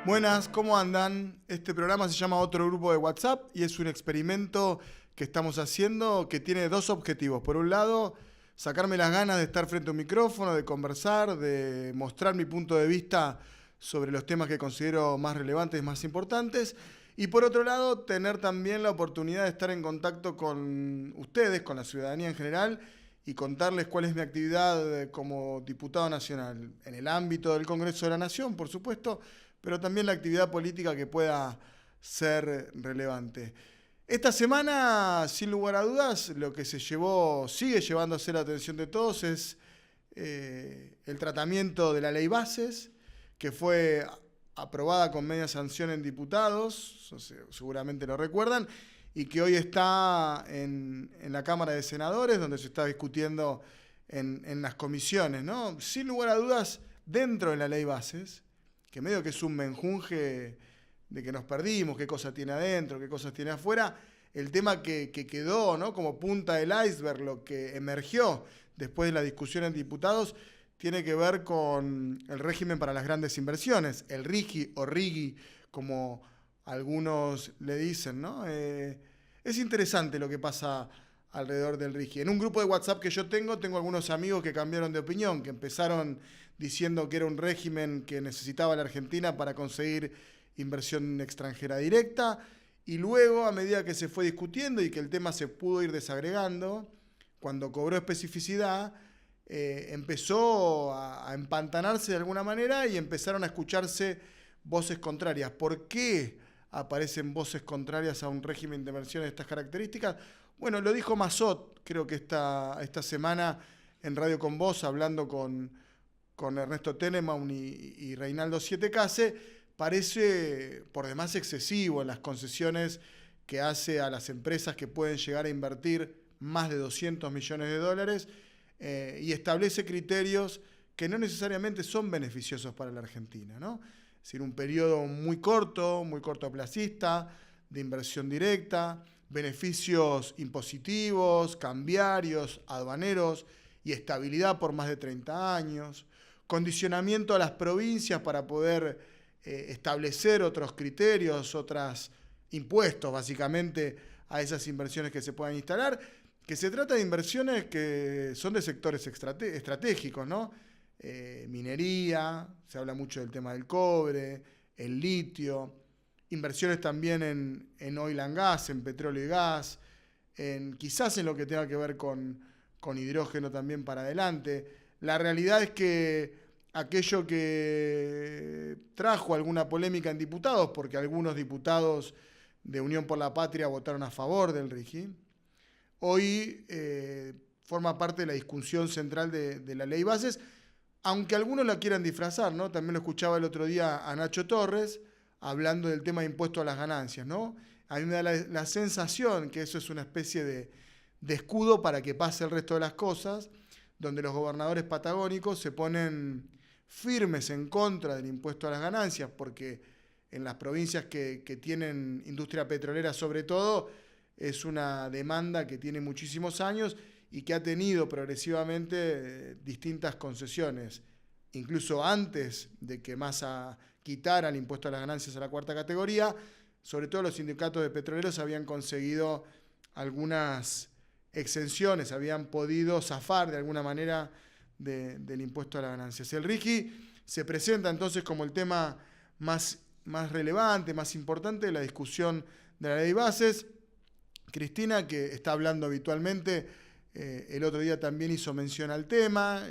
Buenas, ¿cómo andan? Este programa se llama Otro Grupo de WhatsApp y es un experimento que estamos haciendo que tiene dos objetivos. Por un lado, sacarme las ganas de estar frente a un micrófono, de conversar, de mostrar mi punto de vista sobre los temas que considero más relevantes, más importantes. Y por otro lado, tener también la oportunidad de estar en contacto con ustedes, con la ciudadanía en general, y contarles cuál es mi actividad como diputado nacional, en el ámbito del Congreso de la Nación, por supuesto, pero también la actividad política que pueda ser relevante. Esta semana, sin lugar a dudas, lo que sigue llevándose la atención de todos es el tratamiento de la ley Bases, que fue aprobada con media sanción en diputados, seguramente lo recuerdan, y que hoy está en la Cámara de Senadores, donde se está discutiendo en las comisiones, ¿no? Sin lugar a dudas, dentro de la ley Bases, que medio que es un menjunje de que nos perdimos, qué cosa tiene adentro, qué cosas tiene afuera, el tema que quedó, ¿no?, como punta del iceberg, lo que emergió después de la discusión en diputados, tiene que ver con el régimen para las grandes inversiones, el RIGI o RIGI, como algunos le dicen, ¿no? Es interesante lo que pasa alrededor del RIGI. En un grupo de WhatsApp que yo tengo algunos amigos que cambiaron de opinión, que empezaron diciendo que era un régimen que necesitaba la Argentina para conseguir inversión extranjera directa, y luego, a medida que se fue discutiendo y que el tema se pudo ir desagregando, cuando cobró especificidad, empezó a empantanarse de alguna manera y empezaron a escucharse voces contrarias. ¿Por qué aparecen voces contrarias a un régimen de inversión de estas características? Bueno, lo dijo Massot, creo que esta semana en Radio Con Voz, hablando con Ernesto Tenenbaum y Reinaldo Siete Case. Parece por demás excesivo en las concesiones que hace a las empresas que pueden llegar a invertir más de 200 millones de dólares y establece criterios que no necesariamente son beneficiosos para la Argentina, ¿no? Es decir, un periodo muy cortoplacista, de inversión directa, beneficios impositivos, cambiarios, aduaneros y estabilidad por más de 30 años, condicionamiento a las provincias para poder establecer otros criterios, otros impuestos básicamente a esas inversiones que se puedan instalar, que se trata de inversiones que son de sectores estratégicos, ¿no? Minería, se habla mucho del tema del cobre, el litio, inversiones también en oil and gas, en petróleo y gas, quizás en lo que tenga que ver con hidrógeno también para adelante. La realidad es que aquello que trajo alguna polémica en diputados, porque algunos diputados de Unión por la Patria votaron a favor del RIGI, hoy forma parte de la discusión central de la ley Bases, aunque algunos la quieran disfrazar, ¿no? También lo escuchaba el otro día a Nacho Torres hablando del tema de impuesto a las ganancias, ¿no? A mí me da la sensación que eso es una especie de escudo para que pase el resto de las cosas, donde los gobernadores patagónicos se ponen firmes en contra del impuesto a las ganancias, porque en las provincias que tienen industria petrolera sobre todo, es una demanda que tiene muchísimos años y que ha tenido progresivamente distintas concesiones, incluso antes de que Massa quitara el impuesto a las ganancias a la cuarta categoría. Sobre todo los sindicatos de petroleros habían conseguido algunas exenciones, habían podido zafar de alguna manera del impuesto a las ganancias. El RIGI se presenta entonces como el tema más relevante, más importante de la discusión de la ley Bases. Cristina, que está hablando habitualmente, el otro día también hizo mención al tema,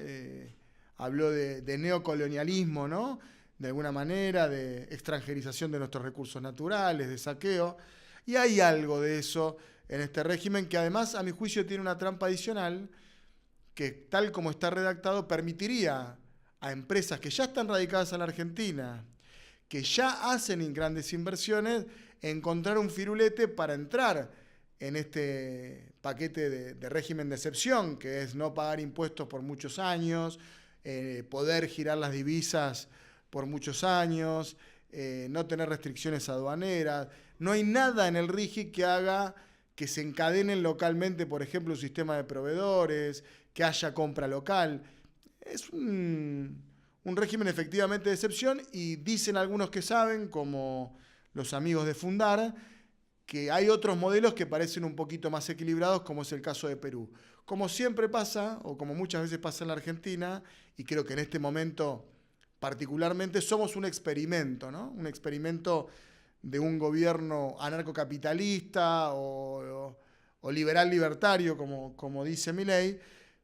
habló de neocolonialismo, ¿no?, de alguna manera, de extranjerización de nuestros recursos naturales, de saqueo, y hay algo de eso en este régimen que además, a mi juicio, tiene una trampa adicional que, tal como está redactado, permitiría a empresas que ya están radicadas en la Argentina, que ya hacen grandes inversiones, encontrar un firulete para entrar en este paquete de régimen de excepción, que es no pagar impuestos por muchos años, poder girar las divisas por muchos años, no tener restricciones aduaneras. No hay nada en el RIGI que haga que se encadenen localmente, por ejemplo, un sistema de proveedores, que haya compra local. Es un un régimen efectivamente de excepción, y dicen algunos que saben, como los amigos de Fundar, que hay otros modelos que parecen un poquito más equilibrados, como es el caso de Perú. Como siempre pasa, o como muchas veces pasa en la Argentina, y creo que en este momento particularmente somos un experimento, ¿no? Un experimento de un gobierno anarcocapitalista o liberal libertario, como dice Milei,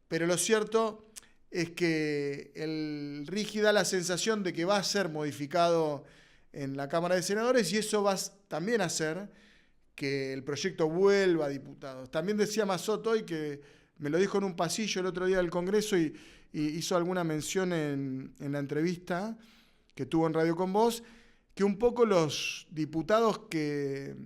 pero lo cierto es que el RIGI da la sensación de que va a ser modificado en la Cámara de Senadores, y eso va también a hacer que el proyecto vuelva a diputados. También decía Mazzotto hoy, que me lo dijo en un pasillo el otro día del Congreso, y hizo alguna mención en la entrevista que tuvo en Radio Con Vos, que un poco los diputados que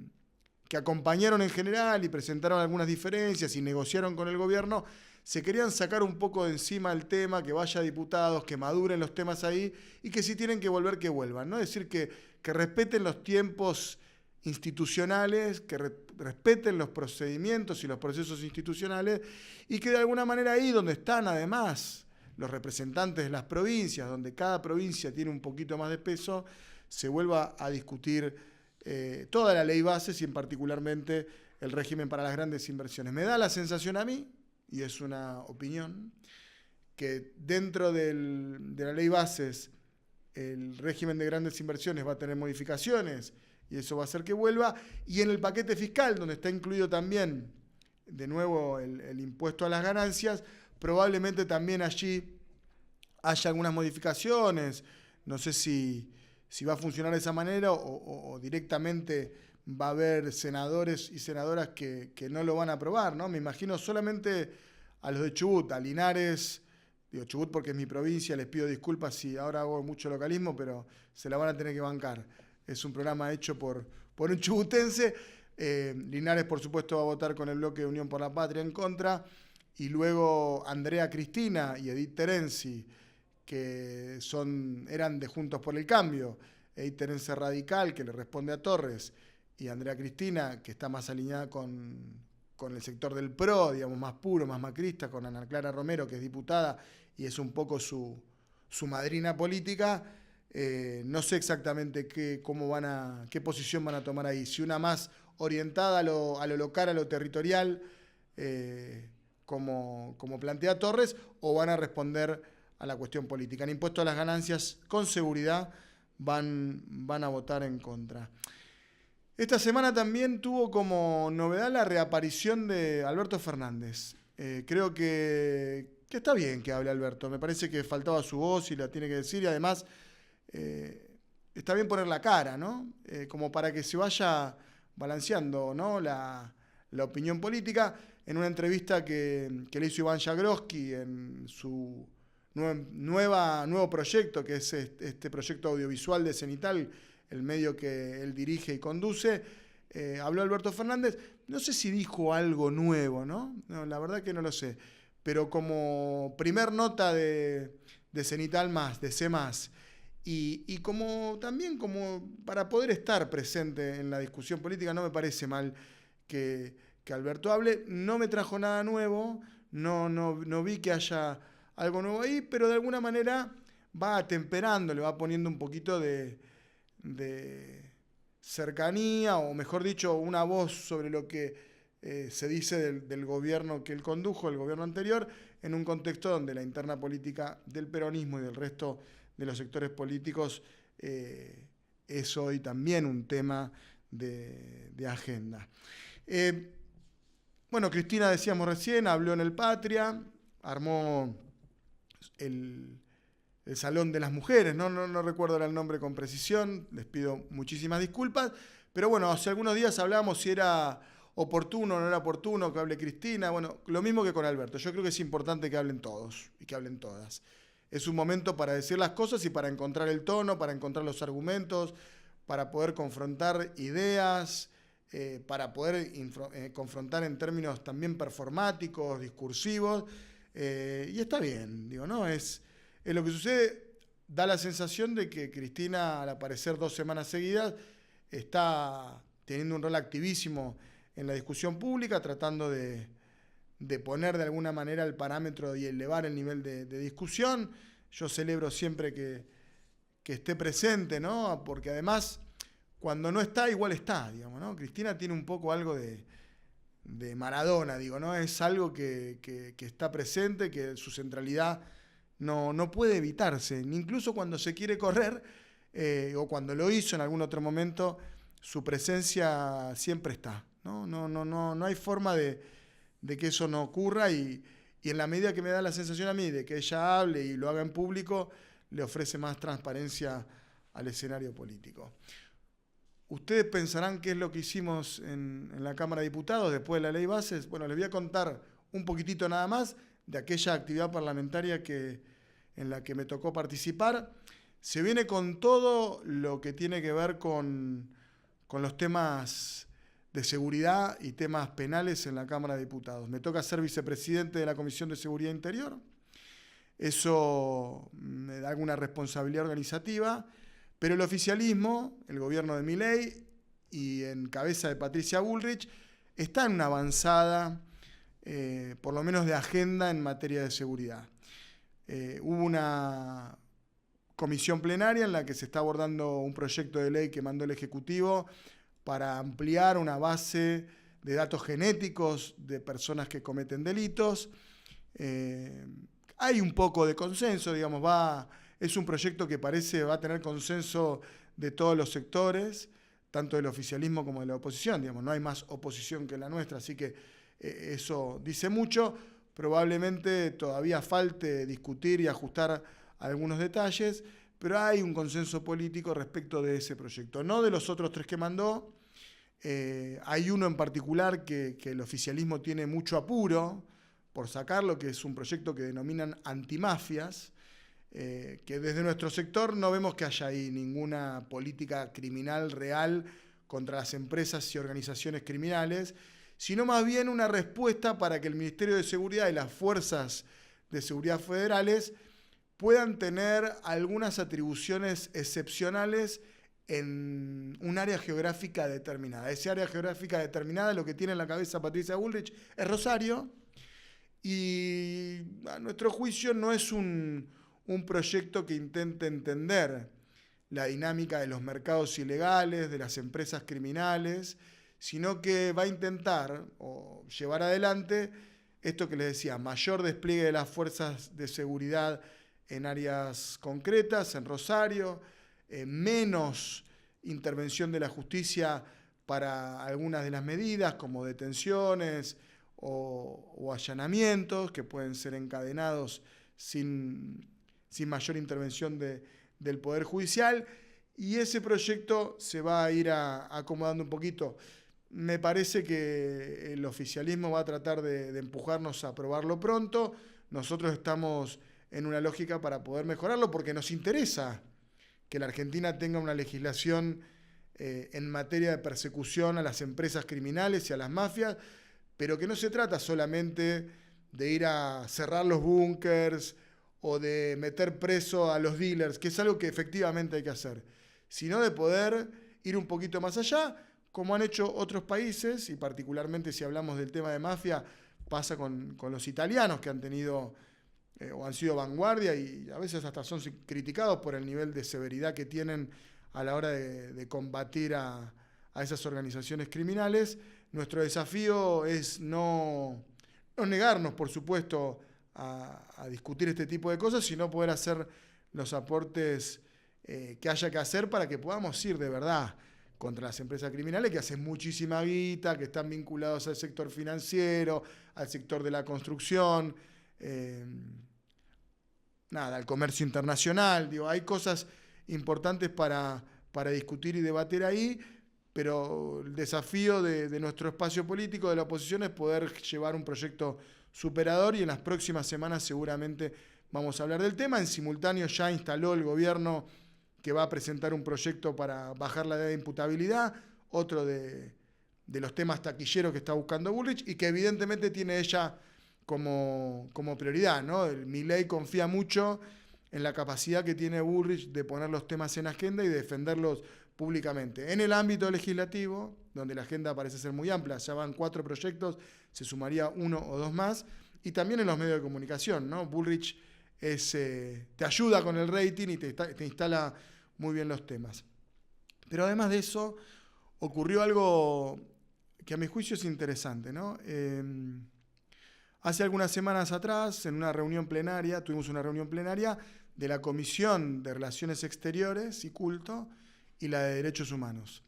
acompañaron en general y presentaron algunas diferencias y negociaron con el gobierno, se querían sacar un poco de encima el tema, que vaya diputados, que maduren los temas ahí, y que si tienen que volver, que vuelvan, ¿no? Es decir, que respeten los tiempos institucionales, que respeten los procedimientos y los procesos institucionales, y que de alguna manera ahí donde están además los representantes de las provincias, donde cada provincia tiene un poquito más de peso, se vuelva a discutir toda la ley bases y en particularmente el régimen para las grandes inversiones. Me da la sensación a mí, y es una opinión, que dentro de la ley bases el régimen de grandes inversiones va a tener modificaciones, y eso va a hacer que vuelva, y en el paquete fiscal, donde está incluido también de nuevo el impuesto a las ganancias, probablemente también allí haya algunas modificaciones. No sé si va a funcionar de esa manera o directamente va a haber senadores y senadoras que no lo van a aprobar, ¿no? Me imagino solamente a los de Chubut, a Linares, digo Chubut porque es mi provincia, les pido disculpas si ahora hago mucho localismo, pero se la van a tener que bancar. Es un programa hecho por un chubutense. Linares, por supuesto, va a votar con el bloque de Unión por la Patria en contra, y luego Andrea Cristina y Edith Terenzi, que eran de Juntos por el Cambio. Edith Terenzi radical, que le responde a Torres, y Andrea Cristina, que está más alineada con el sector del PRO, digamos, más puro, más macrista, con Ana Clara Romero, que es diputada y es un poco su madrina política. No sé exactamente qué posición van a tomar ahí. Si una más orientada a lo local, a lo territorial, como plantea Torres, o van a responder a la cuestión política. En impuesto a las ganancias, con seguridad, van a votar en contra. Esta semana también tuvo como novedad la reaparición de Alberto Fernández. Creo que está bien que hable Alberto. Me parece que faltaba su voz y la tiene que decir, y además está bien poner la cara, ¿no? Como para que se vaya balanceando, ¿no? la opinión política. En una entrevista que le hizo Iván Jagroski en su nuevo proyecto, que es este proyecto audiovisual de Cenital, el medio que él dirige y conduce, habló Alberto Fernández. No sé si dijo algo nuevo, ¿no? No, la verdad que no lo sé. Pero como primer nota de Cenital más, de C+, y como también como para poder estar presente en la discusión política, no me parece mal que Alberto hable. No me trajo nada nuevo, no vi que haya algo nuevo ahí, pero de alguna manera va atemperando, le va poniendo un poquito de cercanía, o mejor dicho, una voz sobre lo que se dice del gobierno que él condujo, el gobierno anterior, en un contexto donde la interna política del peronismo y del resto de los sectores políticos es hoy también un tema de agenda. Bueno, Cristina, decíamos recién, habló en el Patria, armó el Salón de las Mujeres, no recuerdo ahora el nombre con precisión, les pido muchísimas disculpas, pero bueno, hace algunos días hablábamos si era oportuno o no era oportuno que hable Cristina. Bueno, lo mismo que con Alberto, yo creo que es importante que hablen todos y que hablen todas. Es un momento para decir las cosas y para encontrar el tono, para encontrar los argumentos, para poder confrontar ideas, para poder confrontar en términos también performáticos, discursivos, y está bien, digo, ¿no? Es lo que sucede. Da la sensación de que Cristina, al aparecer 2 semanas seguidas, está teniendo un rol activísimo en la discusión pública, tratando de poner de alguna manera el parámetro y elevar el nivel de discusión. yo celebro siempre que esté presente, ¿no? Porque además, cuando no está, igual está, digamos, ¿no? Cristina tiene un poco algo de Maradona, digo, ¿no? Es algo que está presente, que su centralidad no puede evitarse. Incluso cuando se quiere correr, o cuando lo hizo en algún otro momento, su presencia siempre está, ¿no? No hay forma de que eso no ocurra y en la medida que me da la sensación a mí de que ella hable y lo haga en público, le ofrece más transparencia al escenario político. Ustedes pensarán qué es lo que hicimos en la Cámara de Diputados después de la ley bases. Bueno, les voy a contar un poquitito nada más de aquella actividad parlamentaria en la que me tocó participar. Se viene con todo lo que tiene que ver con los temas de seguridad y temas penales en la Cámara de Diputados. Me toca ser vicepresidente de la Comisión de Seguridad Interior. Eso me da alguna responsabilidad organizativa, pero el oficialismo, el gobierno de Milei y en cabeza de Patricia Bullrich, está en una avanzada, por lo menos de agenda en materia de seguridad. Hubo una comisión plenaria en la que se está abordando un proyecto de ley que mandó el Ejecutivo para ampliar una base de datos genéticos de personas que cometen delitos. Hay un poco de consenso, digamos, es un proyecto que parece va a tener consenso de todos los sectores, tanto del oficialismo como de la oposición, digamos, no hay más oposición que la nuestra, así que eso dice mucho. Probablemente todavía falte discutir y ajustar algunos detalles, pero hay un consenso político respecto de ese proyecto, no de los otros tres que mandó. Hay uno en particular que el oficialismo tiene mucho apuro por sacarlo, que es un proyecto que denominan antimafias, que desde nuestro sector no vemos que haya ahí ninguna política criminal real contra las empresas y organizaciones criminales, sino más bien una respuesta para que el Ministerio de Seguridad y las fuerzas de seguridad federales puedan tener algunas atribuciones excepcionales en un área geográfica determinada. Esa área geográfica determinada, lo que tiene en la cabeza Patricia Bullrich, es Rosario, y a nuestro juicio no es un proyecto que intente entender la dinámica de los mercados ilegales, de las empresas criminales, sino que va a intentar llevar adelante esto que les decía, mayor despliegue de las fuerzas de seguridad en áreas concretas, en Rosario, menos intervención de la justicia para algunas de las medidas, como detenciones o allanamientos, que pueden ser encadenados sin mayor intervención del Poder Judicial, y ese proyecto se va a ir acomodando un poquito. Me parece que el oficialismo va a tratar de empujarnos a aprobarlo pronto. Nosotros estamos en una lógica para poder mejorarlo porque nos interesa que la Argentina tenga una legislación en materia de persecución a las empresas criminales y a las mafias, pero que no se trata solamente de ir a cerrar los búnkers o de meter preso a los dealers, que es algo que efectivamente hay que hacer, sino de poder ir un poquito más allá, como han hecho otros países, y particularmente si hablamos del tema de mafia, pasa con los italianos, que han tenido o han sido vanguardia y a veces hasta son criticados por el nivel de severidad que tienen a la hora de combatir a esas organizaciones criminales. Nuestro desafío es no negarnos, por supuesto, a discutir este tipo de cosas, sino poder hacer los aportes que haya que hacer para que podamos ir de verdad contra las empresas criminales que hacen muchísima guita, que están vinculados al sector financiero, al sector de la construcción, al comercio internacional. Digo, hay cosas importantes para discutir y debatir ahí, pero el desafío de nuestro espacio político, de la oposición, es poder llevar un proyecto superador, y en las próximas semanas seguramente vamos a hablar del tema. En simultáneo ya instaló el gobierno que va a presentar un proyecto para bajar la edad de imputabilidad, otro de los temas taquilleros que está buscando Bullrich y que evidentemente tiene ella como prioridad, ¿no? Milei confía mucho en la capacidad que tiene Bullrich de poner los temas en agenda y de defenderlos públicamente. En el ámbito legislativo, donde la agenda parece ser muy amplia, ya van 4 proyectos, se sumaría 1 o 2 más, y también en los medios de comunicación, ¿no? Bullrich te ayuda con el rating y te instala muy bien los temas. Pero además de eso, ocurrió algo que a mi juicio es interesante, ¿no? Hace algunas semanas atrás, tuvimos una reunión plenaria de la Comisión de Relaciones Exteriores y Culto y la de Derechos Humanos.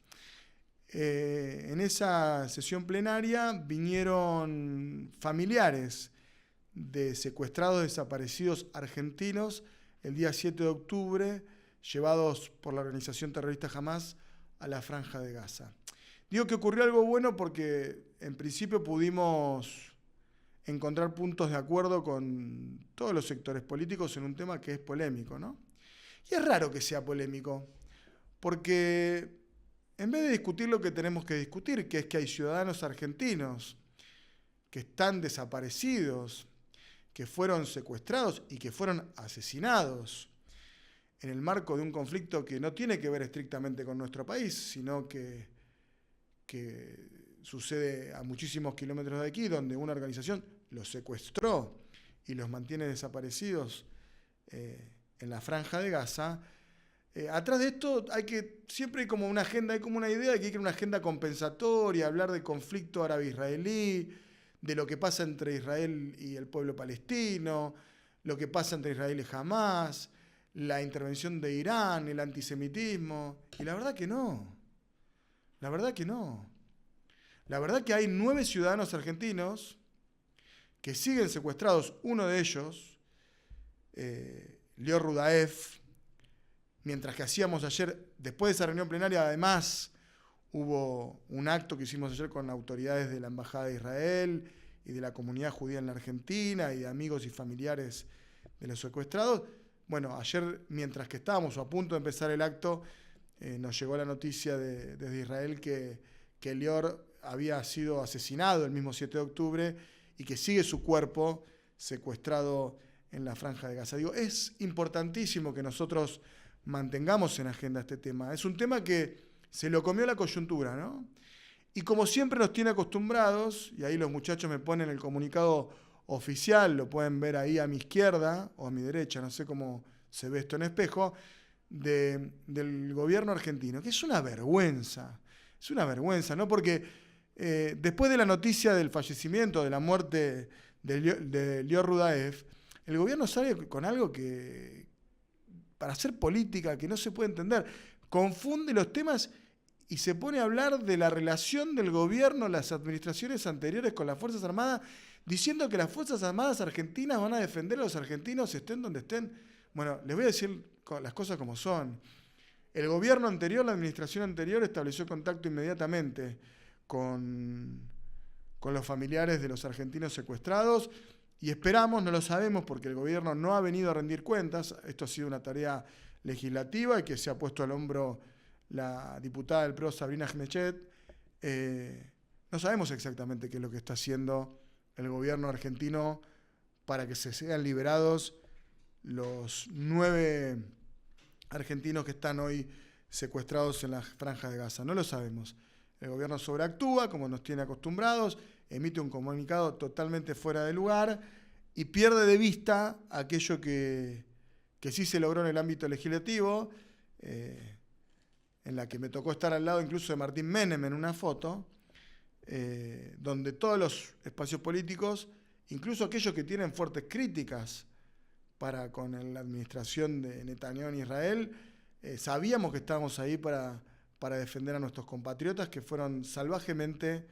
En esa sesión plenaria vinieron familiares de secuestrados desaparecidos argentinos el día 7 de octubre, llevados por la organización terrorista Hamás a la Franja de Gaza. Digo que ocurrió algo bueno porque en principio pudimos encontrar puntos de acuerdo con todos los sectores políticos en un tema que es polémico, ¿no? Y es raro que sea polémico, porque en vez de discutir lo que tenemos que discutir, que es que hay ciudadanos argentinos que están desaparecidos, que fueron secuestrados y que fueron asesinados en el marco de un conflicto que no tiene que ver estrictamente con nuestro país, sino que sucede a muchísimos kilómetros de aquí, donde una organización los secuestró y los mantiene desaparecidos en la Franja de Gaza. Atrás de esto siempre hay como una agenda, hay como una idea de que hay que una agenda compensatoria, hablar de conflicto árabe-israelí, de lo que pasa entre Israel y el pueblo palestino, lo que pasa entre Israel y Hamás, la intervención de Irán, el antisemitismo. Y la verdad que no. La verdad que no. La verdad que hay 9 ciudadanos argentinos que siguen secuestrados. Uno de ellos, Lior Rudaev, mientras que hacíamos ayer, después de esa reunión plenaria, además hubo un acto que hicimos ayer con autoridades de la Embajada de Israel y de la comunidad judía en la Argentina y de amigos y familiares de los secuestrados. Bueno, ayer, mientras que estábamos a punto de empezar el acto, nos llegó la noticia desde Israel que Lior había sido asesinado el mismo 7 de octubre y que sigue su cuerpo secuestrado en la Franja de Gaza. Digo, es importantísimo que nosotros mantengamos en agenda este tema. Es un tema que se lo comió la coyuntura, ¿no? Y como siempre nos tiene acostumbrados, y ahí los muchachos me ponen el comunicado oficial, lo pueden ver ahí a mi izquierda o a mi derecha, no sé cómo se ve esto en espejo, del gobierno argentino, que es una vergüenza, ¿no? Porque después de la noticia del fallecimiento, de la muerte de Lior Rudaev, el gobierno sale con algo que, para hacer política, que no se puede entender, confunde los temas y se pone a hablar de la relación del gobierno, las administraciones anteriores con las Fuerzas Armadas, diciendo que las Fuerzas Armadas argentinas van a defender a los argentinos estén donde estén. Bueno, les voy a decir las cosas como son. El gobierno anterior, la administración anterior, estableció contacto inmediatamente con los familiares de los argentinos secuestrados y esperamos, no lo sabemos porque el gobierno no ha venido a rendir cuentas, esto ha sido una tarea legislativa y que se ha puesto al hombro la diputada del PRO, Sabrina Genechet. No sabemos exactamente qué es lo que está haciendo el gobierno argentino para que se sean liberados los 9 argentinos que están hoy secuestrados en la Franja de Gaza. No lo sabemos. El gobierno sobreactúa, como nos tiene acostumbrados, emite un comunicado totalmente fuera de lugar y pierde de vista aquello que sí se logró en el ámbito legislativo, en la que me tocó estar al lado incluso de Martín Menem en una foto, donde todos los espacios políticos, incluso aquellos que tienen fuertes críticas para con la administración de Netanyahu en Israel, sabíamos que estábamos ahí para defender a nuestros compatriotas que fueron salvajemente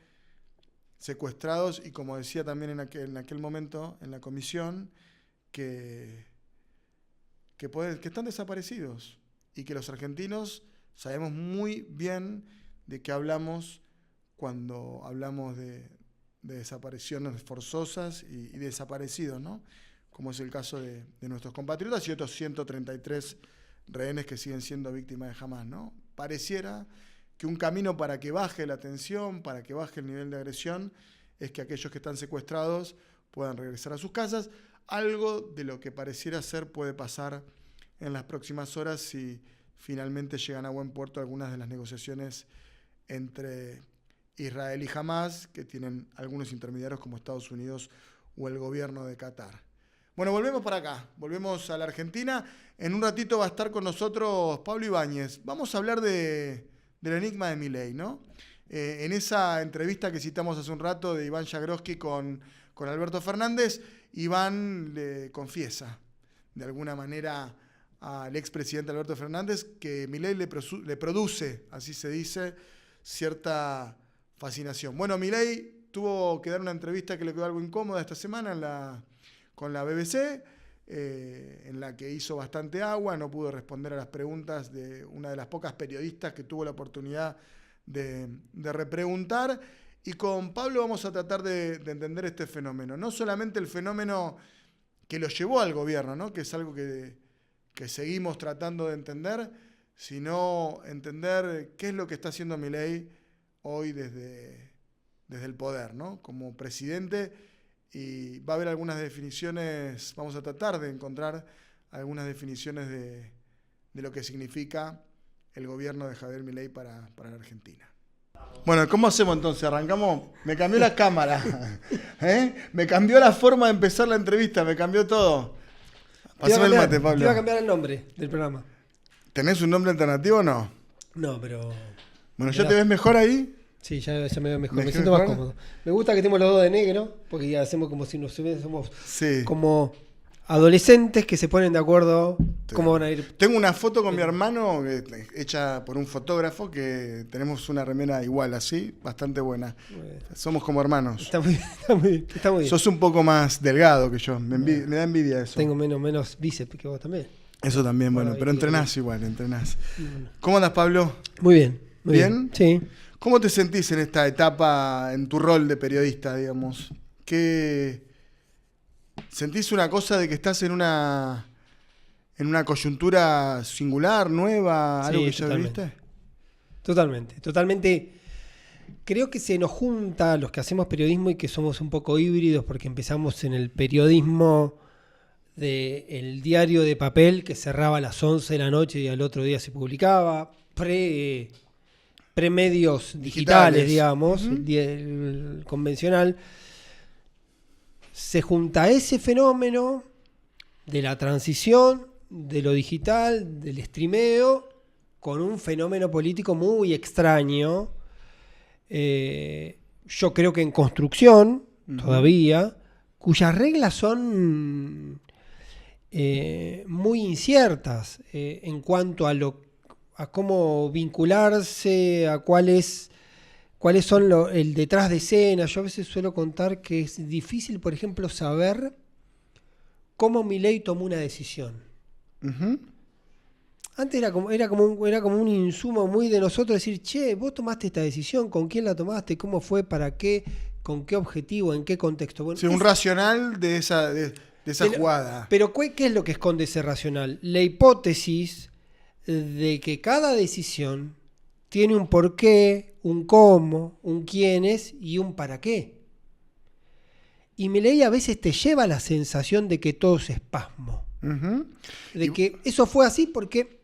secuestrados y, como decía también en aquel momento en la comisión, que están desaparecidos y que los argentinos sabemos muy bien de qué hablamos cuando hablamos de desapariciones forzosas y desaparecidos, ¿no? Como es el caso de nuestros compatriotas y otros 133 rehenes que siguen siendo víctimas de Hamás, ¿no? Pareciera que un camino para que baje la tensión, para que baje el nivel de agresión, es que aquellos que están secuestrados puedan regresar a sus casas. Algo de lo que pareciera ser puede pasar en las próximas horas si finalmente llegan a buen puerto algunas de las negociaciones entre Israel y Hamás, que tienen algunos intermediarios como Estados Unidos o el gobierno de Qatar. Bueno, volvemos para acá, volvemos a la Argentina. En un ratito va a estar con nosotros Pablo Ibáñez. Vamos a hablar del enigma de Milei, ¿no? En esa entrevista que citamos hace un rato de Iván Jagroski con Alberto Fernández, Iván le confiesa de alguna manera al expresidente Alberto Fernández que Milei le produce, así se dice, cierta fascinación. Bueno, Milei tuvo que dar una entrevista que le quedó algo incómoda esta semana con la BBC, en la que hizo bastante agua, no pudo responder a las preguntas de una de las pocas periodistas que tuvo la oportunidad de repreguntar. Y con Pablo vamos a tratar de entender este fenómeno. No solamente el fenómeno que lo llevó al gobierno, ¿no? Que es algo que seguimos tratando de entender, sino entender qué es lo que está haciendo Milei hoy desde el poder, ¿no? Como presidente. Y va a haber algunas definiciones, vamos a tratar de encontrar algunas definiciones de lo que significa el gobierno de Javier Milei para la Argentina. Bueno, ¿cómo hacemos entonces? ¿Arrancamos? Me cambió la cámara, me cambió la forma de empezar la entrevista, me cambió todo. Pásame el mate, Pablo. Te iba a cambiar el nombre del programa. ¿Tenés un nombre alternativo o no? No, pero... Bueno, ¿ya te ves mejor ahí? Sí, ya me veo mejor, me siento más cómodo. Me gusta que estemos los dos de negro, porque ya hacemos como si somos como adolescentes que se ponen de acuerdo cómo van a ir. Tengo una foto con mi hermano hecha por un fotógrafo que tenemos una remera igual, así, bastante buena. Somos como hermanos. Está muy bien. Sos un poco más delgado que yo, me da envidia eso. Tengo menos bíceps que vos también. Eso también, bueno, pero entrenás igual, entrenás. ¿Cómo andas, Pablo? Muy bien. ¿Bien? Sí. ¿Cómo te sentís en esta etapa, en tu rol de periodista, digamos? ¿Sentís una cosa de que estás en una coyuntura singular, nueva, algo que ya viviste? Totalmente. Creo que se nos junta los que hacemos periodismo y que somos un poco híbridos porque empezamos en el periodismo del diario de papel que cerraba a las 11 de la noche y al otro día se publicaba, premedios digitales, digamos, el convencional. Se junta ese fenómeno de la transición, de lo digital, del streameo, con un fenómeno político muy extraño. Yo creo que en construcción, todavía, cuyas reglas son muy inciertas en cuanto a cómo vincularse, a cuáles son el detrás de escena. Yo a veces suelo contar que es difícil, por ejemplo, saber cómo Milei tomó una decisión. Antes era como un insumo muy de nosotros decir, che, vos tomaste esta decisión, ¿con quién la tomaste? ¿Cómo fue? ¿Para qué? ¿Con qué objetivo? ¿En qué contexto? Bueno, sí, un racional de esa jugada. Pero ¿qué es lo que esconde ese racional? La hipótesis de que cada decisión tiene un porqué, un cómo, un quiénes y un para qué. Y Milei a veces te lleva a la sensación de que todo es espasmo. De que eso fue así porque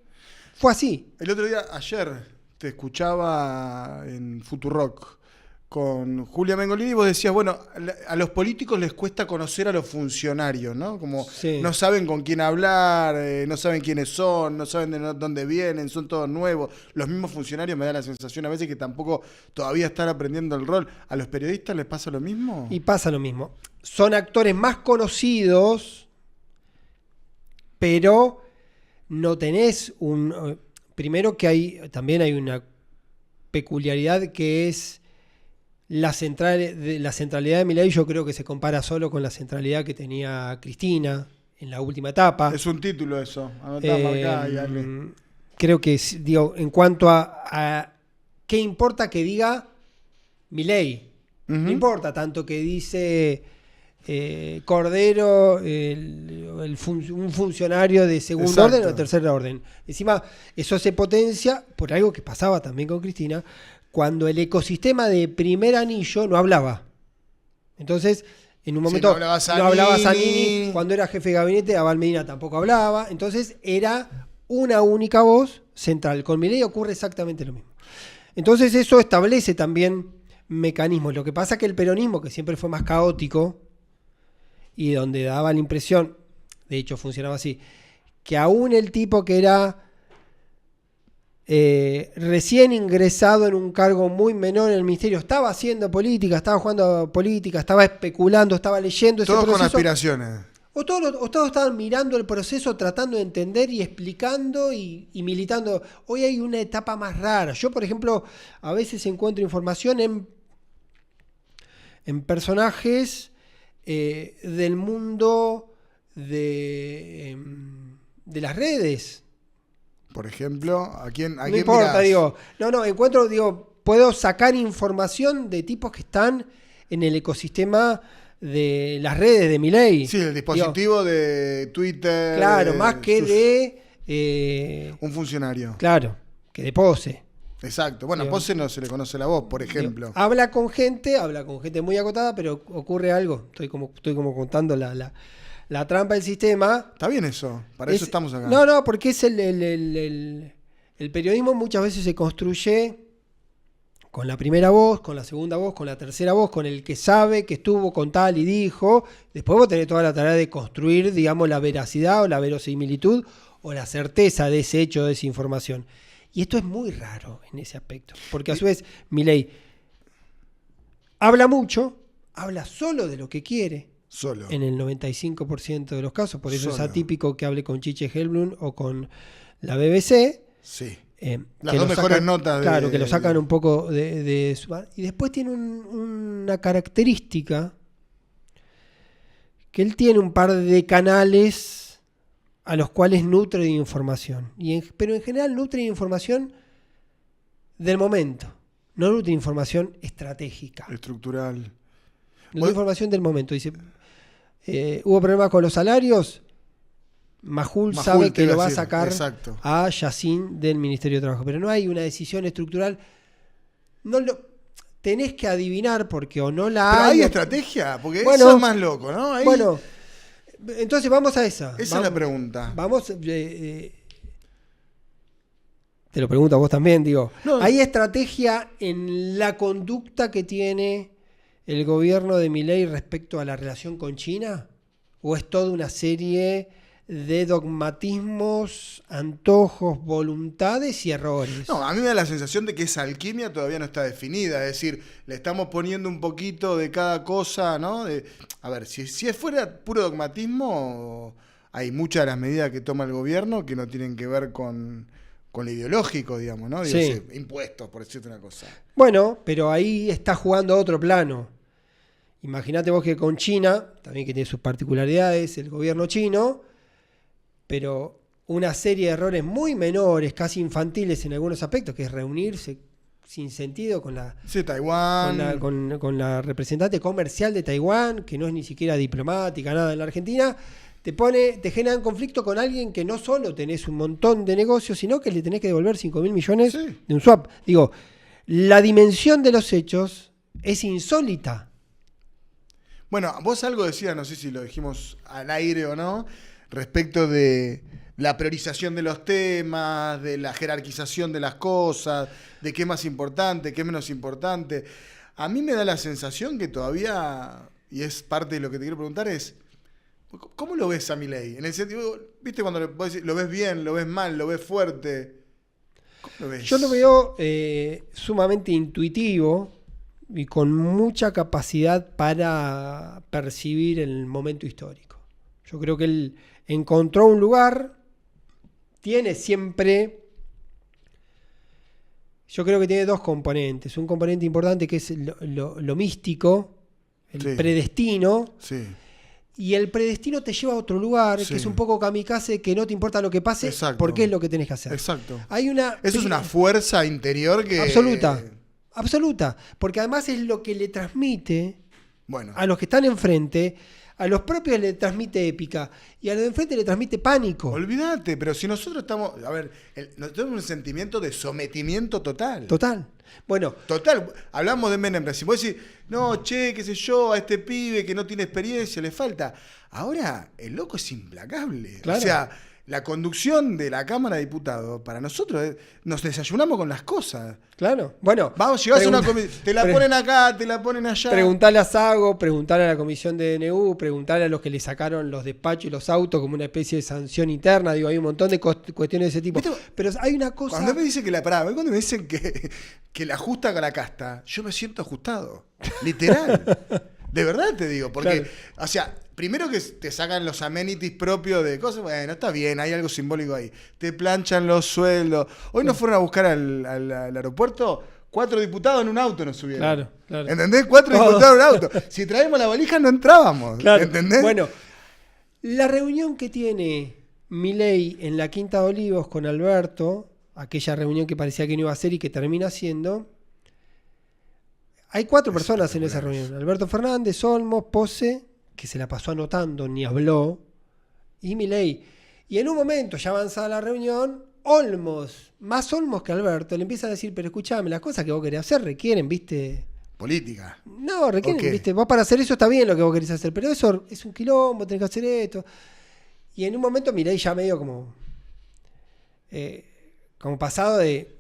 fue así. El otro día, ayer, te escuchaba en Futurock con Julia Mengolini y vos decías, bueno, a los políticos les cuesta conocer a los funcionarios, ¿no? Como no saben con quién hablar, no saben quiénes son, no saben de dónde vienen, son todos nuevos. Los mismos funcionarios me da la sensación a veces que tampoco todavía están aprendiendo el rol. ¿A los periodistas les pasa lo mismo? Y pasa lo mismo. Son actores más conocidos, pero no tenés primero que también hay una peculiaridad que es la centralidad de Milei. Yo creo que se compara solo con la centralidad que tenía Cristina en la última etapa. Es un título eso, anotá, marcá y dale. Creo que, digo, en cuanto a qué importa que diga Milei, no importa tanto que dice Cordero, un funcionario de segundo orden o de tercer orden. Encima, eso se potencia por algo que pasaba también con Cristina, cuando el ecosistema de primer anillo no hablaba. Entonces, en un momento no hablaba Zanini, cuando era jefe de gabinete, Abal Medina tampoco hablaba. Entonces, era una única voz central. Con Milei ocurre exactamente lo mismo. Entonces, eso establece también mecanismos. Lo que pasa es que el peronismo, que siempre fue más caótico y donde daba la impresión, de hecho funcionaba así, que aún el tipo que era recién ingresado en un cargo muy menor en el ministerio estaba haciendo política, estaba jugando política, estaba especulando, estaba leyendo ese proceso. Todos con aspiraciones. O todos estaban mirando el proceso, tratando de entender y explicando y militando. Hoy hay una etapa más rara. Yo, por ejemplo, a veces encuentro información en personajes del mundo de las redes. Por ejemplo, ¿a quién no importa, mirás? puedo sacar información de tipos que están en el ecosistema de las redes de Milei. Sí, el dispositivo de Twitter. Claro, más que de... un funcionario. Claro, que de Pose. Exacto. Bueno, a Pose no se le conoce la voz, por ejemplo. Habla con gente muy acotada, pero ocurre algo. Estoy como contando la trampa del sistema. Está bien eso, para eso estamos acá. No, porque es el periodismo muchas veces se construye con la primera voz, con la segunda voz, con la tercera voz, con el que sabe que estuvo con tal y dijo. Después vos tenés toda la tarea de construir, digamos, la veracidad o la verosimilitud o la certeza de ese hecho, de esa información. Y esto es muy raro en ese aspecto. Porque a su vez, Milei habla mucho, habla solo de lo que quiere. Solo. En el 95% de los casos. Por eso es atípico que hable con Chiche Helblum o con la BBC. Sí. Las dos mejores notas. Claro, que lo sacan un poco de su... Y después tiene una característica que él tiene un par de canales a los cuales nutre de información. Pero en general nutre de información del momento. No nutre de información estratégica. Estructural. Nutre de información del momento. Dice, hubo problemas con los salarios... Majul sabe que lo va a sacar a Yacine del Ministerio de Trabajo, pero no hay una decisión estructural. Tenés que adivinar porque o no la pero hay. ¿Hay estrategia? Porque eso es más loco, ¿no? Ahí... Bueno, entonces vamos a esa. Esa es la pregunta. Vamos. Te lo pregunto a vos también, digo. No. ¿Hay estrategia en la conducta que tiene el gobierno de Milei respecto a la relación con China? ¿O es toda una serie de dogmatismos, antojos, voluntades y errores? No, a mí me da la sensación de que esa alquimia todavía no está definida, es decir, le estamos poniendo un poquito de cada cosa, ¿no? A ver, si fuera puro dogmatismo, hay muchas de las medidas que toma el gobierno que no tienen que ver con lo ideológico, digamos, ¿no? Digo, sí. Impuestos, por decirte una cosa. Bueno, pero ahí está jugando a otro plano. Imagínate vos que con China, también que tiene sus particularidades, el gobierno chino, pero una serie de errores muy menores, casi infantiles en algunos aspectos, que es reunirse sin sentido con la, sí, Taiwán. Con la representante comercial de Taiwán, que no es ni siquiera diplomática, nada en la Argentina, te genera un conflicto con alguien que no solo tenés un montón de negocios, sino que le tenés que devolver 5.000 millones de un swap. Digo, la dimensión de los hechos es insólita. Bueno, vos algo decías, no sé si lo dijimos al aire o no, respecto de la priorización de los temas, de la jerarquización de las cosas, de qué es más importante, qué es menos importante. A mí me da la sensación que todavía, y es parte de lo que te quiero preguntar, es ¿cómo lo ves a Milei? En el sentido, ¿viste cuando lo ves bien, lo ves mal, lo ves fuerte? ¿Cómo lo ves? Yo lo veo sumamente intuitivo y con mucha capacidad para percibir el momento histórico. Yo creo que él encontró un lugar, tiene siempre... Yo creo que tiene dos componentes. Un componente importante que es lo místico, el predestino. Sí. Y el predestino te lleva a otro lugar, que es un poco kamikaze, que no te importa lo que pase, porque es lo que tenés que hacer. Exacto. Eso es una fuerza interior que... Absoluta. Porque además es lo que le transmite bueno. a los que están enfrente, a los propios le transmite épica, y a los de enfrente le transmite pánico. Olvídate, pero si nosotros estamos... A ver, nosotros tenemos un sentimiento de sometimiento total. Total. Bueno. Total. Hablamos de Menem. Si vos decís, no, qué sé yo, a este pibe que no tiene experiencia, le falta. Ahora, el loco es implacable. Claro. O sea, la conducción de la Cámara de Diputados, para nosotros, nos desayunamos con las cosas. Claro, bueno. Vamos, llegás a una comisión, te la ponen acá, te la ponen allá. Preguntale a Sago, preguntale a la comisión de DNU, preguntale a los que le sacaron los despachos y los autos como una especie de sanción interna. Digo, hay un montón de cuestiones de ese tipo. Pero hay una cosa... Cuando me dicen cuando me dicen que la justa con la casta, yo me siento ajustado. Literal. De verdad te digo, porque, claro. O sea, primero que te sacan los amenities propios de cosas, bueno, está bien, hay algo simbólico ahí. Te planchan los sueldos. Hoy nos fueron a buscar al aeropuerto, 4 diputados en un auto nos subieron. Claro. ¿Entendés? 4 diputados en un auto. Si traemos la valija no entrábamos. Claro. ¿Entendés? Bueno, la reunión que tiene Milei en la Quinta de Olivos con Alberto, aquella reunión que parecía que no iba a ser y que termina siendo... Hay 4 personas en esa reunión. Alberto Fernández, Olmos, Pose, que se la pasó anotando, ni habló, y Milei. Y en un momento, ya avanzada la reunión, Olmos, más Olmos que Alberto, le empieza a decir, pero escuchame, las cosas que vos querés hacer requieren, ¿viste? Política. No, requieren, ¿viste? Vos para hacer eso está bien lo que vos querés hacer, pero eso es un quilombo, tenés que hacer esto. Y en un momento Milei ya medio como pasado de,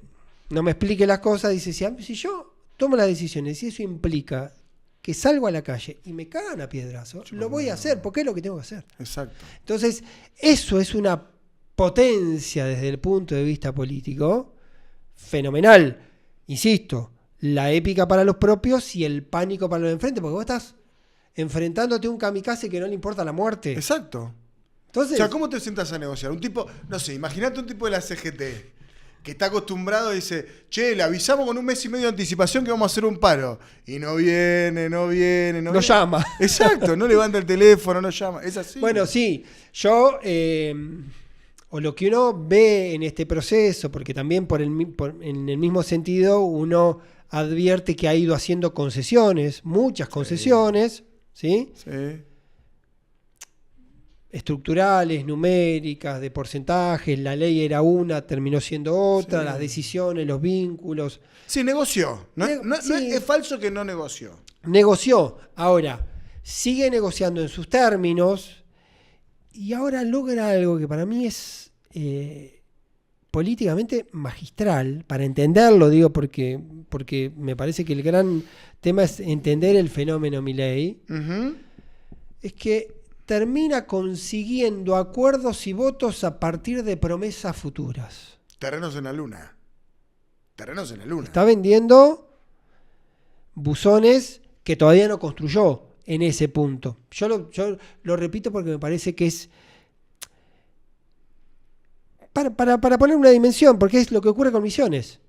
no me explique las cosas, dice, si yo tomo las decisiones y eso implica que salgo a la calle y me cagan a piedrazo, lo voy a hacer porque es lo que tengo que hacer. Exacto. Entonces, eso es una potencia desde el punto de vista político fenomenal. Insisto, la épica para los propios y el pánico para los de enfrente, porque vos estás enfrentándote a un kamikaze que no le importa la muerte. Exacto. Entonces, o sea, ¿cómo te sientas a negociar? Un tipo, no sé, imagínate un tipo de la CGT que está acostumbrado y dice, che, le avisamos con 1 mes y medio de anticipación que vamos a hacer un paro. Y no viene. No llama. Exacto, no levanta el teléfono, no llama. Es así. Bueno, sí. Yo, o lo que uno ve en este proceso, porque también en el mismo sentido uno advierte que ha ido haciendo concesiones, muchas concesiones, ¿sí? Sí. Estructurales, numéricas, de porcentajes, la ley era una, terminó siendo otra, sí. Las decisiones, los vínculos. Sí, negoció. Sí. Es falso que no negoció. Negoció. Ahora, sigue negociando en sus términos y ahora logra algo que para mí es políticamente magistral, para entenderlo, digo, porque me parece que el gran tema es entender el fenómeno Milei. Uh-huh. Es que termina consiguiendo acuerdos y votos a partir de promesas futuras. Terrenos en la luna. Está vendiendo buzones que todavía no construyó en ese punto. Yo lo repito porque me parece que es... Para poner una dimensión, porque es lo que ocurre con Misiones.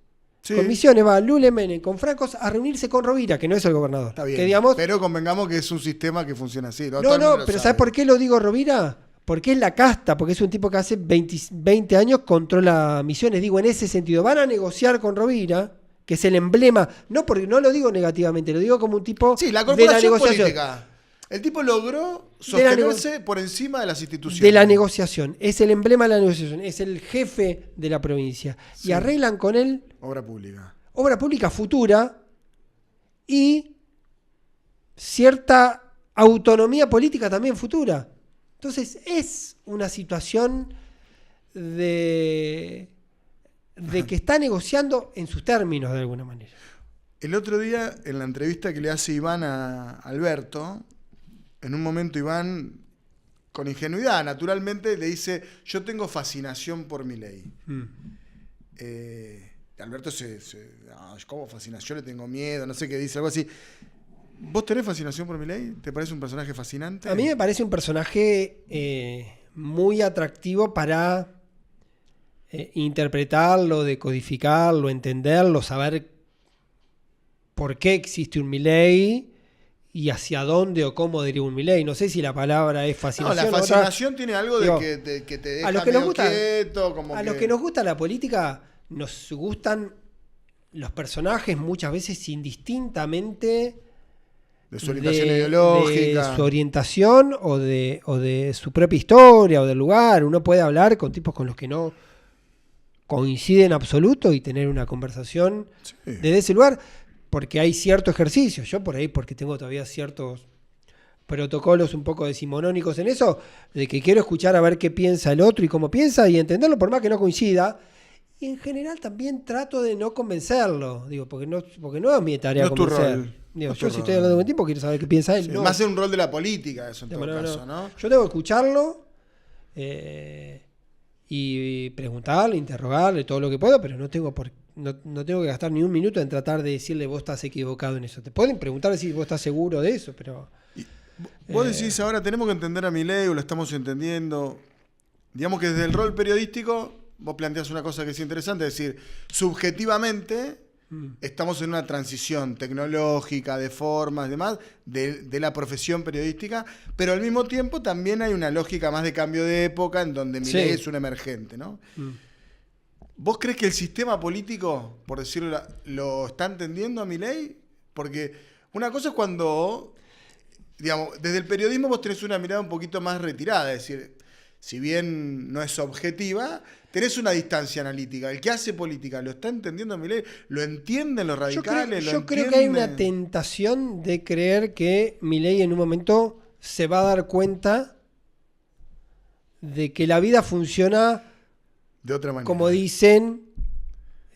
Sí. Con Misiones va Lule Menem con Francos a reunirse con Rovira, que no es el gobernador. Está bien, que, digamos, pero convengamos que es un sistema que funciona así. No, pero ¿sabes por qué lo digo Rovira? Porque es la casta, porque es un tipo que hace 20 años controla Misiones. Digo, en ese sentido, van a negociar con Rovira, que es el emblema, no lo digo negativamente, lo digo como un tipo de la negociación política. El tipo logró sostenerse por encima de las instituciones. De la negociación. Es el emblema de la negociación. Es el jefe de la provincia. Sí. Y arreglan con él... Obra pública. Obra pública futura y cierta autonomía política también futura. Entonces es una situación de que está negociando en sus términos de alguna manera. El otro día, en la entrevista que le hace Iván a Alberto... En un momento Iván, con ingenuidad, naturalmente, le dice, yo tengo fascinación por Milei. Alberto ¿cómo fascinación? Yo le tengo miedo, no sé qué dice, algo así. ¿Vos tenés fascinación por Milei? ¿Te parece un personaje fascinante? A mí me parece un personaje muy atractivo para interpretarlo, decodificarlo, entenderlo, saber por qué existe un Milei y hacia dónde o cómo deriva un Milei. No sé si la palabra es fascinación. No, la fascinación tiene algo de que te deja medio quieto. Como los que nos gusta la política, nos gustan los personajes muchas veces indistintamente de su orientación ideológica, de su orientación o de su propia historia o del lugar. Uno puede hablar con tipos con los que no coincide en absoluto y tener una conversación desde ese lugar, porque hay cierto ejercicio. Yo por ahí, porque tengo todavía ciertos protocolos un poco decimonónicos en eso, de que quiero escuchar a ver qué piensa el otro y cómo piensa y entenderlo por más que no coincida. Y en general también trato de no convencerlo, digo, porque no es mi tarea convencer. Digo, yo si estoy hablando con tiempo quiero saber qué piensa él. Sí, no. más en un rol de la política eso en todo caso, ¿no? Yo tengo que escucharlo y preguntarle, interrogarle todo lo que puedo, pero no tengo que gastar ni un minuto en tratar de decirle vos estás equivocado en eso. Te pueden preguntar si vos estás seguro de eso, pero... Vos decís ahora tenemos que entender a Milei, o lo estamos entendiendo. Digamos que desde el rol periodístico vos planteás una cosa que es interesante, es decir, subjetivamente estamos en una transición tecnológica, de formas y demás, de la profesión periodística, pero al mismo tiempo también hay una lógica más de cambio de época en donde Milei es un emergente, ¿no? ¿Vos crees que el sistema político, por decirlo, lo está entendiendo a Milei? Porque una cosa es cuando, digamos, desde el periodismo vos tenés una mirada un poquito más retirada, es decir, si bien no es objetiva, tenés una distancia analítica. El que hace política, ¿lo está entendiendo Milei? ¿Lo entienden los radicales? Yo creo que hay una tentación de creer que Milei en un momento se va a dar cuenta de que la vida funciona de otra manera, como dicen,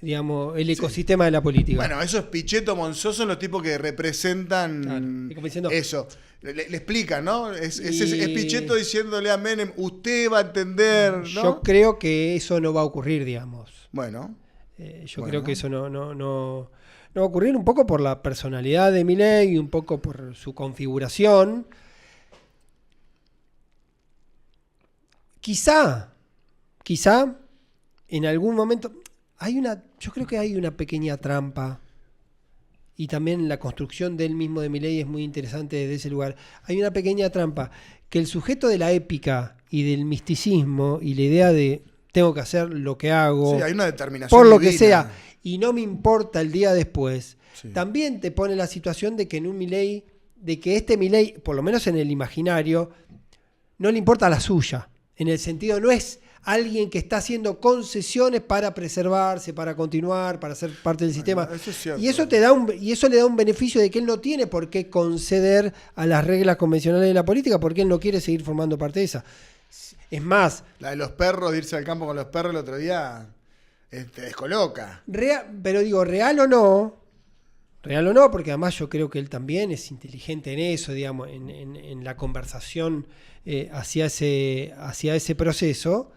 digamos, el ecosistema de la política. Bueno, eso es Pichetto, Monzó, son los tipos que representan eso. Le explican, ¿no? Es Pichetto diciéndole a Menem, usted va a entender, ¿no? Yo creo que eso no va a ocurrir, digamos. Bueno. Creo que eso no va a ocurrir, un poco por la personalidad de Milei y un poco por su configuración. Quizá en algún momento yo creo que hay una pequeña trampa. Y también la construcción del mismo de Milei es muy interesante desde ese lugar. Hay una pequeña trampa, que el sujeto de la épica y del misticismo y la idea de tengo que hacer lo que hago, hay una determinación por lo divina, que sea, y no me importa el día después, también te pone la situación de que en un Milei, de que este Milei, por lo menos en el imaginario, no le importa la suya. En el sentido, no es alguien que está haciendo concesiones para preservarse, para continuar, para ser parte del sistema. Eso es cierto. Y eso le da un beneficio de que él no tiene por qué conceder a las reglas convencionales de la política, porque él no quiere seguir formando parte de esa. Es más... La de los perros, de irse al campo con los perros el otro día, te descoloca. Pero digo, real o no, porque además yo creo que él también es inteligente en eso, digamos, en la conversación hacia ese proceso.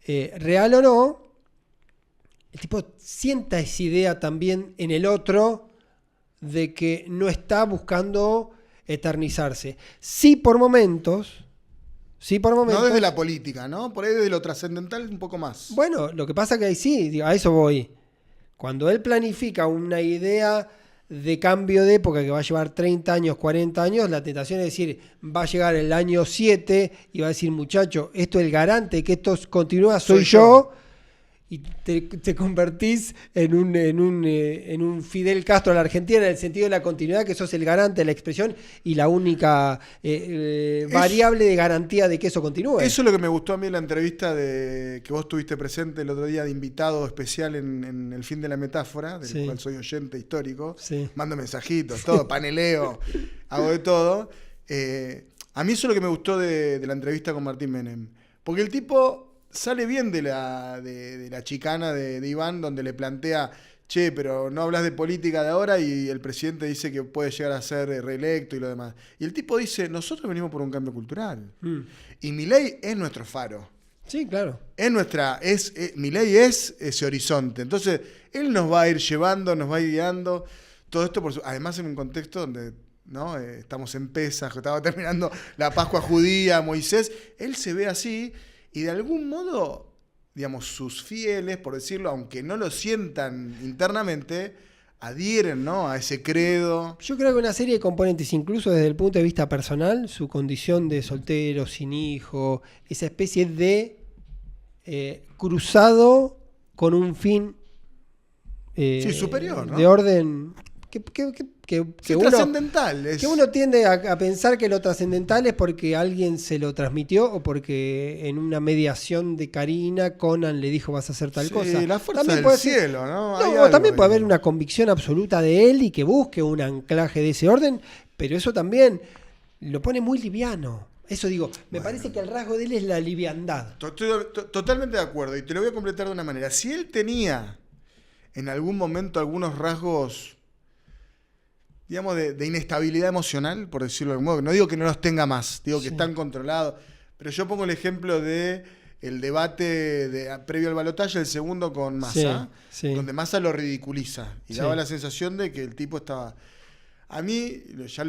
Real o no, el tipo sienta esa idea también en el otro de que no está buscando eternizarse. Sí por momentos. No desde la política, ¿no? Por ahí desde lo trascendental un poco más. Bueno, lo que pasa que ahí sí, a eso voy. Cuando él planifica una idea de cambio de época que va a llevar 30 años, 40 años, la tentación es decir, va a llegar el año 7 y va a decir, muchacho, esto es el garante que esto continúa, soy yo. Y te convertís en un Fidel Castro a la Argentina, en el sentido de la continuidad, que sos el garante de la expresión y la única variable de garantía de que eso continúe. Eso es lo que me gustó a mí en la entrevista que vos tuviste presente el otro día de invitado especial en El Fin de la Metáfora, del cual soy oyente histórico. Sí. Mando mensajitos, todo, paneleo, hago de todo. A mí eso es lo que me gustó de la entrevista con Martín Menem. Porque el tipo sale bien de la chicana de Iván, donde le plantea, che, pero no hablas de política de ahora, y el presidente dice que puede llegar a ser reelecto y lo demás. Y el tipo dice, nosotros venimos por un cambio cultural. Y Milei es nuestro faro. Sí, claro. Milei es ese horizonte. Entonces, él nos va a ir llevando, nos va a ir guiando. Todo esto, además, en un contexto donde ¿no? Estamos en Pesaj, estaba terminando la Pascua judía, Moisés. Él se ve así. Y de algún modo, digamos, sus fieles, por decirlo, aunque no lo sientan internamente, adhieren, ¿no?, a ese credo. Yo creo que una serie de componentes, incluso desde el punto de vista personal, su condición de soltero, sin hijo, esa especie de cruzado con un fin superior, ¿no?, de orden que trascendental. Que uno tiende a pensar que lo trascendental es porque alguien se lo transmitió o porque en una mediación de Karina, Conan le dijo vas a hacer tal cosa. La fuerza también del cielo, ¿no? También puede haber una convicción absoluta de él y que busque un anclaje de ese orden, pero eso también lo pone muy liviano. Eso digo, me parece que el rasgo de él es la liviandad. Estoy totalmente de acuerdo, y te lo voy a completar de una manera. Si él tenía en algún momento algunos rasgos, digamos, de inestabilidad emocional, por decirlo de algún modo, no digo que no los tenga más, digo que están controlados, pero yo pongo el ejemplo de el debate previo al balotaje, el segundo con Massa, donde Massa lo ridiculiza y daba la sensación de que el tipo estaba... A mí, ya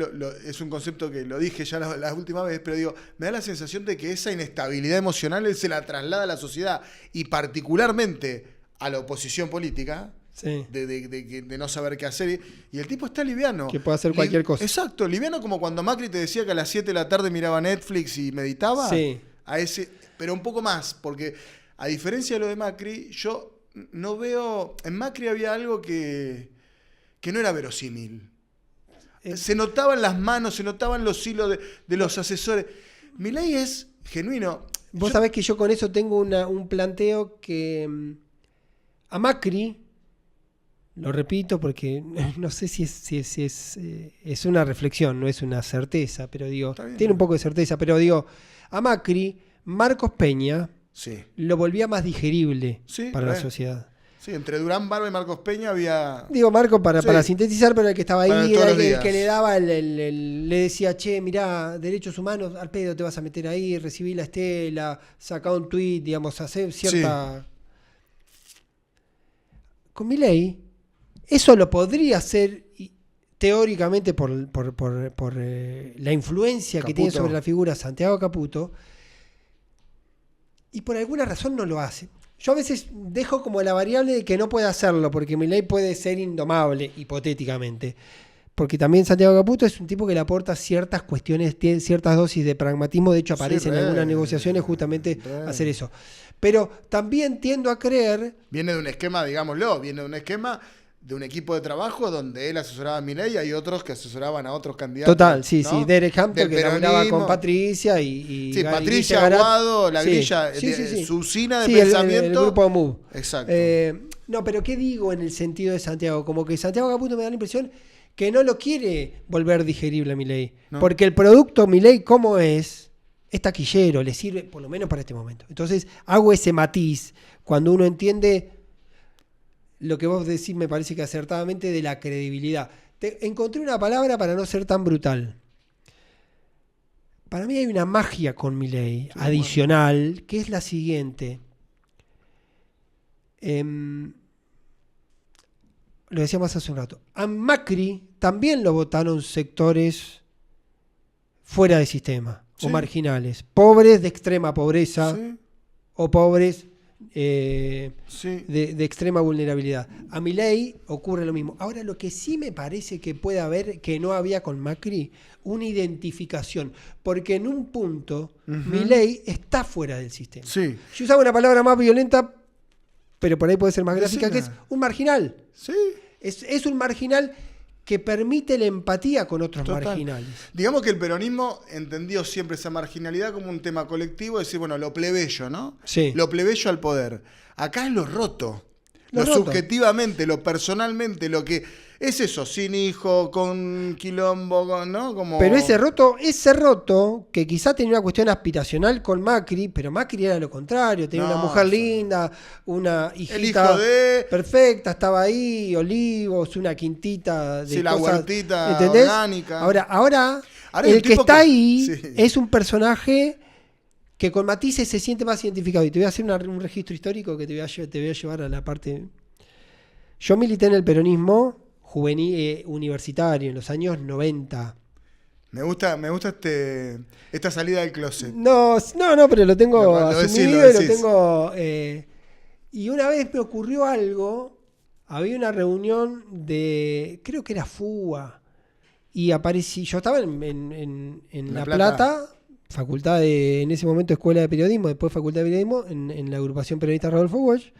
es un concepto que lo dije ya la última vez, pero digo, me da la sensación de que esa inestabilidad emocional él se la traslada a la sociedad y particularmente a la oposición política, de no saber qué hacer. Y el tipo está liviano. Que puede hacer cualquier cosa. Exacto, liviano como cuando Macri te decía que a las 7 de la tarde miraba Netflix y meditaba. Sí. Pero un poco más, porque a diferencia de lo de Macri, yo no veo... En Macri había algo que no era verosímil. Se notaban las manos, se notaban los hilos de los asesores. Milei es genuino. Vos sabés que yo con eso tengo un planteo que a Macri, lo repito porque no sé si es una reflexión, no es una certeza, pero digo, tiene un poco de certeza, pero digo, a Macri, Marcos Peña lo volvía más digerible para la sociedad. Sí, entre Durán Barba y Marcos Peña había... Digo, Marco, para sintetizar, pero el que estaba ahí era el que le daba, le decía, che, mirá, derechos humanos, al pedo te vas a meter ahí, recibí la estela, sacá un tuit, digamos, hacer cierta... Con Milei, eso lo podría hacer teóricamente por la influencia que tiene sobre la figura Santiago Caputo, y por alguna razón no lo hace. Yo a veces dejo como la variable de que no puede hacerlo, porque Milei puede ser indomable, hipotéticamente. Porque también Santiago Caputo es un tipo que le aporta ciertas cuestiones, tiene ciertas dosis de pragmatismo, de hecho aparece en algunas negociaciones justamente hacer eso. Pero también tiendo a creer... Viene de un esquema, digámoslo, de un equipo de trabajo donde él asesoraba a Milei y hay otros que asesoraban a otros candidatos. Total, sí, ¿no? Sí, Derek Hampton que hablaba con Patricia y sí, Patricia Aguado, la grilla, su usina de pensamiento. El grupo MOVE. Exacto. No, pero ¿qué digo en el sentido de Santiago? Como que Santiago Caputo me da la impresión que no lo quiere volver digerible a Milei. No. Porque el producto Milei, como es taquillero, le sirve por lo menos para este momento. Entonces hago ese matiz cuando uno entiende... Lo que vos decís me parece que acertadamente de la credibilidad. Encontré una palabra para no ser tan brutal. Para mí hay una magia con Milei adicional, que es la siguiente. Lo decíamos hace un rato. A Macri también lo votaron sectores fuera de sistema, o marginales. Pobres de extrema pobreza, o pobres... de extrema vulnerabilidad. A Milei ocurre lo mismo. Ahora, lo que sí me parece que puede haber, que no había con Macri, una identificación, porque en un punto Milei está fuera del sistema. Yo usaba una palabra más violenta, pero por ahí puede ser más gráfica, que es un marginal. Es un marginal que permite la empatía con otros marginales. Digamos que el peronismo entendió siempre esa marginalidad como un tema colectivo, decir, bueno, lo plebeyo, ¿no? Lo plebeyo al poder. Acá es lo roto. Lo subjetivamente, lo personalmente, lo que es eso, sin hijo, con quilombo, ¿no? Pero ese roto, que quizá tenía una cuestión aspiracional con Macri, pero Macri era lo contrario, tenía una mujer linda, una hijita perfecta, estaba ahí, olivos, una quintita de la cosas, huertita ¿entendés? Orgánica. Ahora el que está ahí es un personaje que con matices se siente más identificado. Y te voy a hacer un registro histórico que te voy a llevar a la parte... Yo milité en el peronismo juvenil universitario en los años 90. Me gusta esta salida del closet. No, pero lo tengo asumido y lo tengo... y una vez me ocurrió algo, había una reunión de, creo que era FUA, y aparecí, yo estaba en La Plata, facultad en ese momento Escuela de Periodismo, después Facultad de Periodismo, en la agrupación peronista Rodolfo Walsh,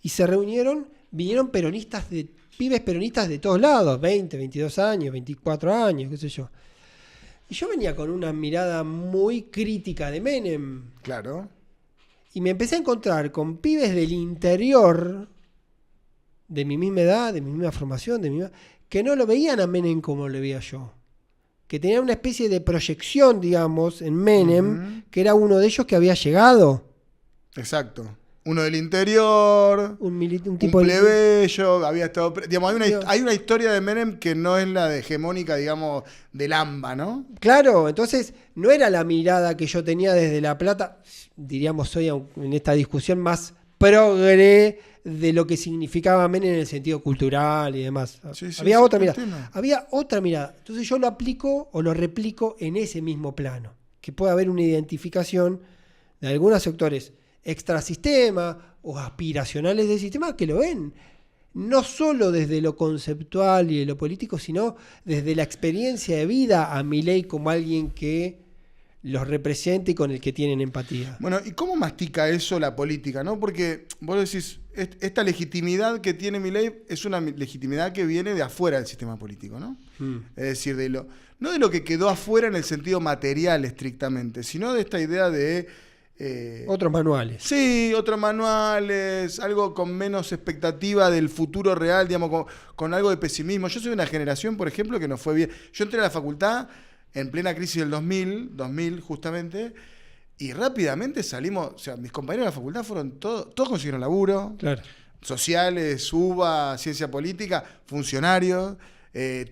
y vinieron pibes peronistas de todos lados, 20, 22 años, 24 años, qué sé yo. Y yo venía con una mirada muy crítica de Menem. Claro. Y me empecé a encontrar con pibes del interior, de mi misma edad, de mi misma formación, que no lo veían a Menem como lo veía yo. que tenían una especie de proyección, digamos, en Menem, que era uno de ellos que había llegado. Exacto. Uno del interior, un tipo plebeyo, había estado... Digamos, hay una historia de Menem que no es la de hegemónica, digamos, del AMBA, ¿no? Claro, entonces no era la mirada que yo tenía desde La Plata, diríamos hoy en esta discusión más progre de lo que significaba Menem en el sentido cultural y demás. Había otra mirada. Había otra mirada. Entonces yo lo aplico o lo replico en ese mismo plano. Que puede haber una identificación de algunos sectores extrasistema o aspiracionales del sistema que lo ven no solo desde lo conceptual y de lo político, sino desde la experiencia de vida a Milei como alguien que los representa y con el que tienen empatía. Bueno, ¿y cómo mastica eso la política, no? Porque vos decís, esta legitimidad que tiene Milei es una legitimidad que viene de afuera del sistema político, ¿no? Es decir, no de lo que quedó afuera en el sentido material estrictamente, sino de esta idea de otros manuales. Sí, otros manuales, algo con menos expectativa del futuro real, digamos, con algo de pesimismo. Yo soy de una generación, por ejemplo, que nos fue bien. Yo entré a la facultad en plena crisis del 2000 justamente, y rápidamente salimos, o sea, mis compañeros de la facultad fueron todos consiguieron laburo, claro. Sociales, UBA, ciencia política, funcionarios.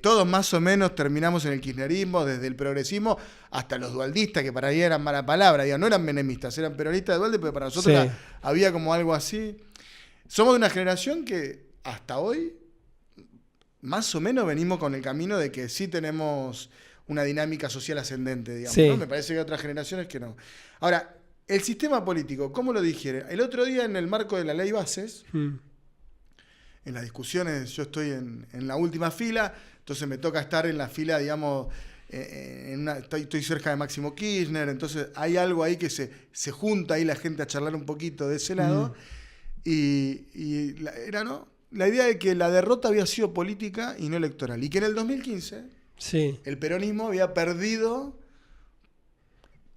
Todos más o menos terminamos en el kirchnerismo, desde el progresismo hasta los dualdistas, que para mí eran mala palabra, digamos, no eran menemistas, eran peronistas de Dualde, pero para nosotros había como algo así. Somos de una generación que hasta hoy más o menos venimos con el camino de que sí tenemos una dinámica social ascendente, digamos, ¿no? Me parece que hay otras generaciones que no. Ahora, el sistema político, ¿cómo lo digiere? El otro día, en el marco de la ley Bases, en las discusiones, yo estoy en la última fila, entonces me toca estar en la fila, digamos, estoy cerca de Máximo Kirchner, entonces hay algo ahí que se junta ahí la gente a charlar un poquito de ese lado, la idea de que la derrota había sido política y no electoral, y que en el 2015 el peronismo había perdido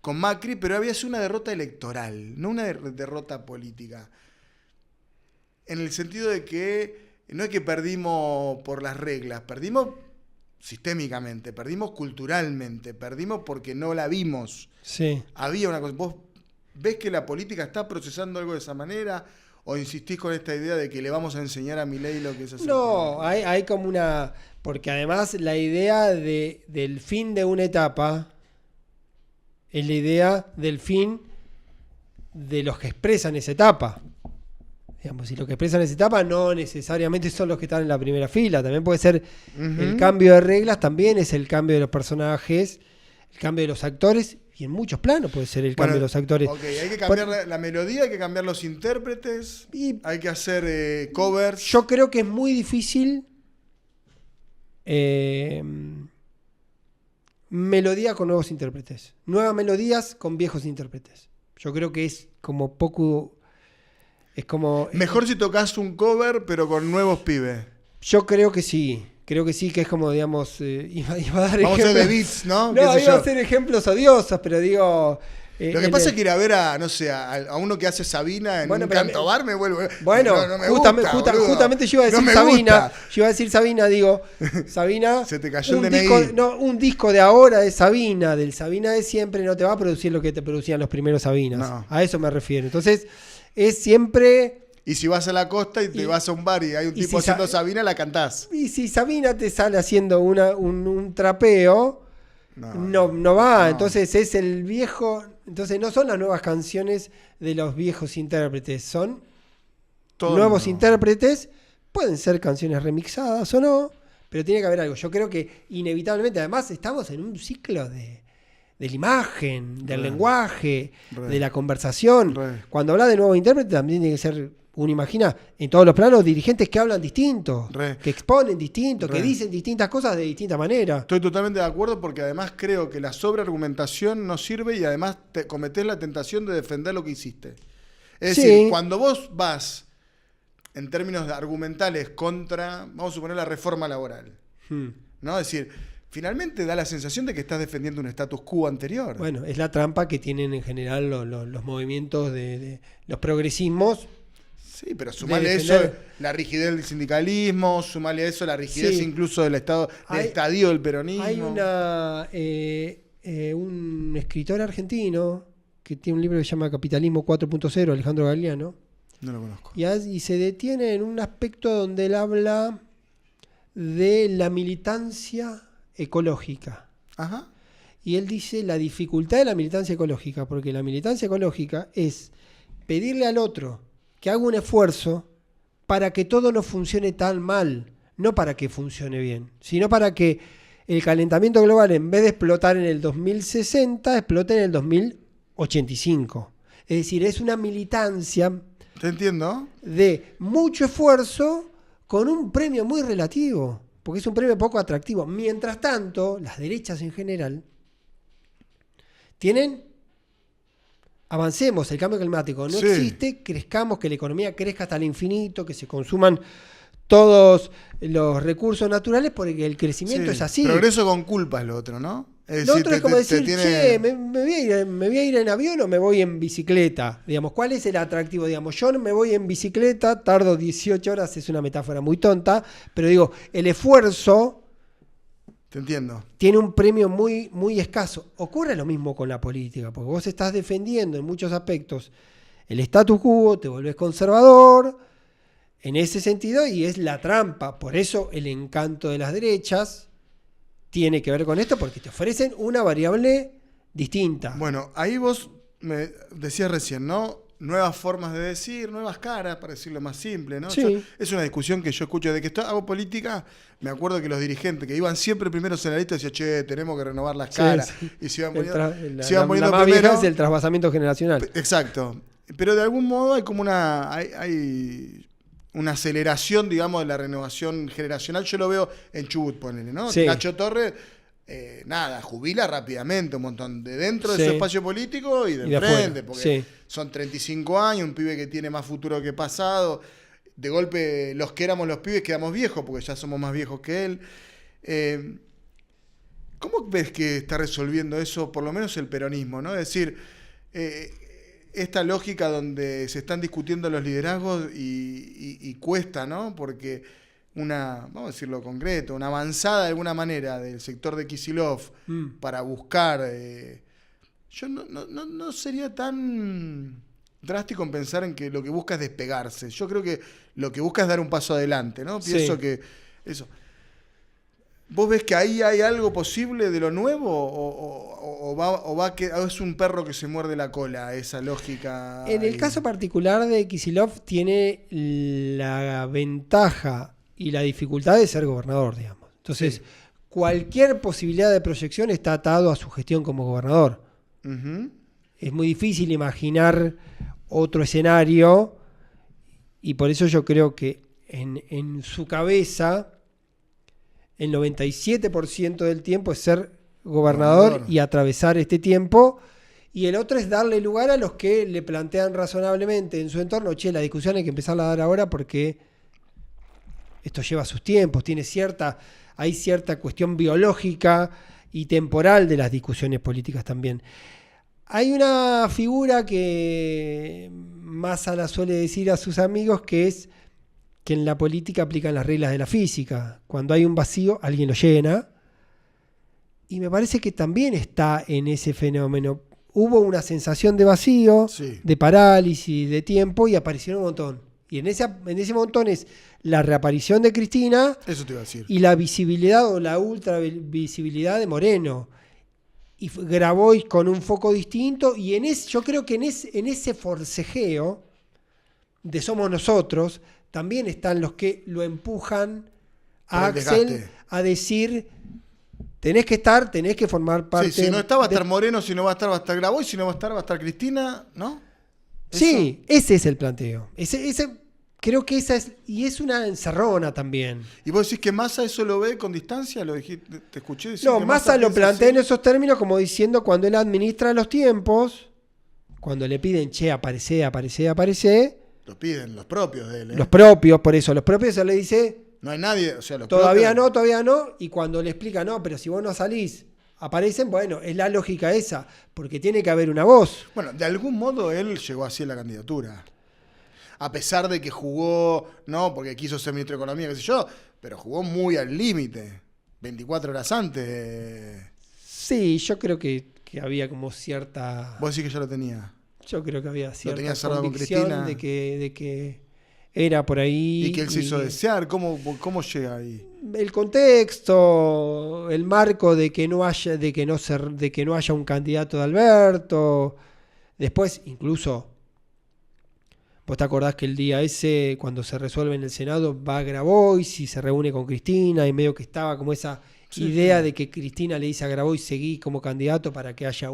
con Macri, pero había sido una derrota electoral, no una derrota política. En el sentido de que no es que perdimos por las reglas, perdimos sistémicamente, perdimos culturalmente, perdimos porque no la vimos. Había una cosa. ¿Vos ves que la política está procesando algo de esa manera? ¿O insistís con esta idea de que le vamos a enseñar a Milei lo que es hacer? No, hay como una... Porque además la idea del fin de una etapa es la idea del fin de los que expresan esa etapa. Digamos, si los que expresan esa etapa no necesariamente son los que están en la primera fila, también puede ser el cambio de reglas, también es el cambio de los personajes, el cambio de los actores, y en muchos planos puede ser el cambio de los actores. Okay, hay que cambiar la melodía, hay que cambiar los intérpretes, hay que hacer covers. Yo creo que es muy difícil melodía con nuevos intérpretes, nuevas melodías con viejos intérpretes. Yo creo que es como poco... Es como... Mejor si tocas un cover, pero con nuevos pibes. Yo creo que sí, que es como, digamos, iba a dar vamos a hacer de beats, ¿no? No, iba a hacer ejemplos odiosos, pero digo... Lo que pasa es que ir a ver a uno que hace Sabina en un canto bar me vuelve... Bueno, no me justamente yo iba a decir Sabina. Yo iba a decir Sabina, digo, Sabina... Se te cayó el DNI. Un disco de ahora de Sabina, del Sabina de siempre, no te va a producir lo que te producían los primeros Sabinas. No. A eso me refiero. Entonces... Es siempre... Y si vas a la costa y te vas a un bar y hay un tipo haciendo Sabina, la cantás. Y si Sabina te sale haciendo un trapeo, no va. No. Entonces es el viejo... Entonces no son las nuevas canciones de los viejos intérpretes, son nuevos intérpretes. Pueden ser canciones remixadas o no, pero tiene que haber algo. Yo creo que inevitablemente, además, estamos en un ciclo de la imagen, del lenguaje, de la conversación. Cuando habla de nuevo intérprete también tiene que ser, uno imagina, en todos los planos, dirigentes que hablan distinto, que exponen distinto, que dicen distintas cosas de distinta manera. Estoy totalmente de acuerdo porque además creo que la sobreargumentación no sirve y además te cometés la tentación de defender lo que hiciste. Es decir, cuando vos vas en términos argumentales contra, vamos a suponer, la reforma laboral, ¿no? Es decir... Finalmente da la sensación de que estás defendiendo un status quo anterior. Bueno, es la trampa que tienen en general los movimientos de los progresismos Sí, pero sumale a eso la rigidez del sindicalismo, sumale a eso la rigidez incluso del estadio del peronismo. Hay un escritor argentino que tiene un libro que se llama Capitalismo 4.0, Alejandro Galeano. No lo conozco. Y se detiene en un aspecto donde él habla de la militancia ecológica. Ajá. Y él dice la dificultad de la militancia ecológica, porque la militancia ecológica es pedirle al otro que haga un esfuerzo para que todo no funcione tan mal, no para que funcione bien, sino para que el calentamiento global, en vez de explotar en el 2060, explote en el 2085. Es decir, es una militancia... ¿Te entiendo? De mucho esfuerzo con un premio muy relativo, porque es un premio poco atractivo. Mientras tanto, las derechas en general tienen... Avancemos, el cambio climático no existe, crezcamos, que la economía crezca hasta el infinito, que se consuman todos los recursos naturales, porque el crecimiento es así. Progreso con culpa es lo otro, ¿no? Lo otro es como decir, che, ¿me voy a ir en avión o me voy en bicicleta? Digamos, ¿cuál es el atractivo? Digamos, yo no me voy en bicicleta, tardo 18 horas, es una metáfora muy tonta, pero digo, el esfuerzo... Te entiendo. Tiene un premio muy, muy escaso. Ocurre lo mismo con la política, porque vos estás defendiendo en muchos aspectos el status quo, te volvés conservador, en ese sentido, y es la trampa. Por eso el encanto de las derechas tiene que ver con esto, porque te ofrecen una variable distinta. Bueno, ahí vos me decías recién, ¿no? Nuevas formas de decir, nuevas caras, para decirlo más simple, ¿no? Sí. Es una discusión que yo escucho. De que hago política, me acuerdo que los dirigentes que iban siempre primeros en la lista decían, che, tenemos que renovar las caras. Sí. Y se iban poniendo la más vieja es el trasvasamiento generacional. Exacto. Pero de algún modo hay como hay una aceleración, digamos, de la renovación generacional. Yo lo veo en Chubut, ponele, ¿no? Sí. Nacho Torres... jubila rápidamente un montón de dentro de su espacio político y de frente, porque son 35 años, un pibe que tiene más futuro que pasado. De golpe, los que éramos los pibes quedamos viejos, porque ya somos más viejos que él. ¿Cómo ves que está resolviendo eso, por lo menos el peronismo, ¿no? Es decir, esta lógica donde se están discutiendo los liderazgos y cuesta, ¿no? Porque vamos a decirlo concreto, una avanzada de alguna manera del sector de Kicillof para buscar... yo no sería tan drástico en pensar en que lo que busca es despegarse. Yo creo que lo que busca es dar un paso adelante, ¿no? Pienso que eso... ¿Vos ves que ahí hay algo posible de lo nuevo o es un perro que se muerde la cola, esa lógica? En el caso particular de Kicillof tiene la ventaja y la dificultad de ser gobernador, digamos. Entonces, cualquier posibilidad de proyección está atado a su gestión como gobernador. Uh-huh. Es muy difícil imaginar otro escenario y por eso yo creo que en su cabeza el 97% del tiempo es ser gobernador y atravesar este tiempo, y el otro es darle lugar a los que le plantean razonablemente en su entorno, che, la discusión hay que empezarla a dar ahora porque esto lleva sus tiempos, hay cierta cuestión biológica y temporal de las discusiones políticas también. Hay una figura que Massa la suele decir a sus amigos, que es que en la política aplican las reglas de la física. Cuando hay un vacío, alguien lo llena. Y me parece que también está en ese fenómeno. Hubo una sensación de vacío, de parálisis, de tiempo, y aparecieron un montón. Y en ese montón es la reaparición de Cristina. Eso te iba a decir. Y la visibilidad o la ultravisibilidad de Moreno. Y grabó con un foco distinto. Y yo creo que en ese forcejeo de Somos Nosotros también están los que lo empujan a Axel a decir: tenés que formar parte. Sí, si no está, va a estar Moreno, si no va a estar Grabois, si no va a estar Cristina, ¿no? Sí, ese es el planteo. Creo que esa es, y es una encerrona también. ¿Y vos decís que Massa eso lo ve con distancia? ¿Te escuché decir? No, Massa lo plantea en esos términos como diciendo, cuando él administra los tiempos, cuando le piden, che, aparecé. Lo piden los propios de él, ¿eh? Los propios, por eso, los propios se le dice... No hay nadie, o sea, los todavía propios... no, y cuando le explica, no, pero si vos no salís, aparecen, bueno, es la lógica esa, porque tiene que haber una voz. Bueno, de algún modo él llegó así a la candidatura. a pesar de que jugó, no, porque quiso ser ministro de Economía, qué sé yo, pero jugó muy al límite, 24 horas antes. Sí, yo creo que había como cierta... Vos decís que ya lo tenía. Yo creo que había cierta convicción de que era por ahí. Y que él se hizo desear. ¿Cómo llega ahí? El contexto, el marco de que no haya un candidato de Alberto. Después, incluso, vos te acordás que el día ese, cuando se resuelve en el Senado, va a Grabois y se reúne con Cristina, y medio que estaba como esa idea de que Cristina le dice a Grabois seguí como candidato para que haya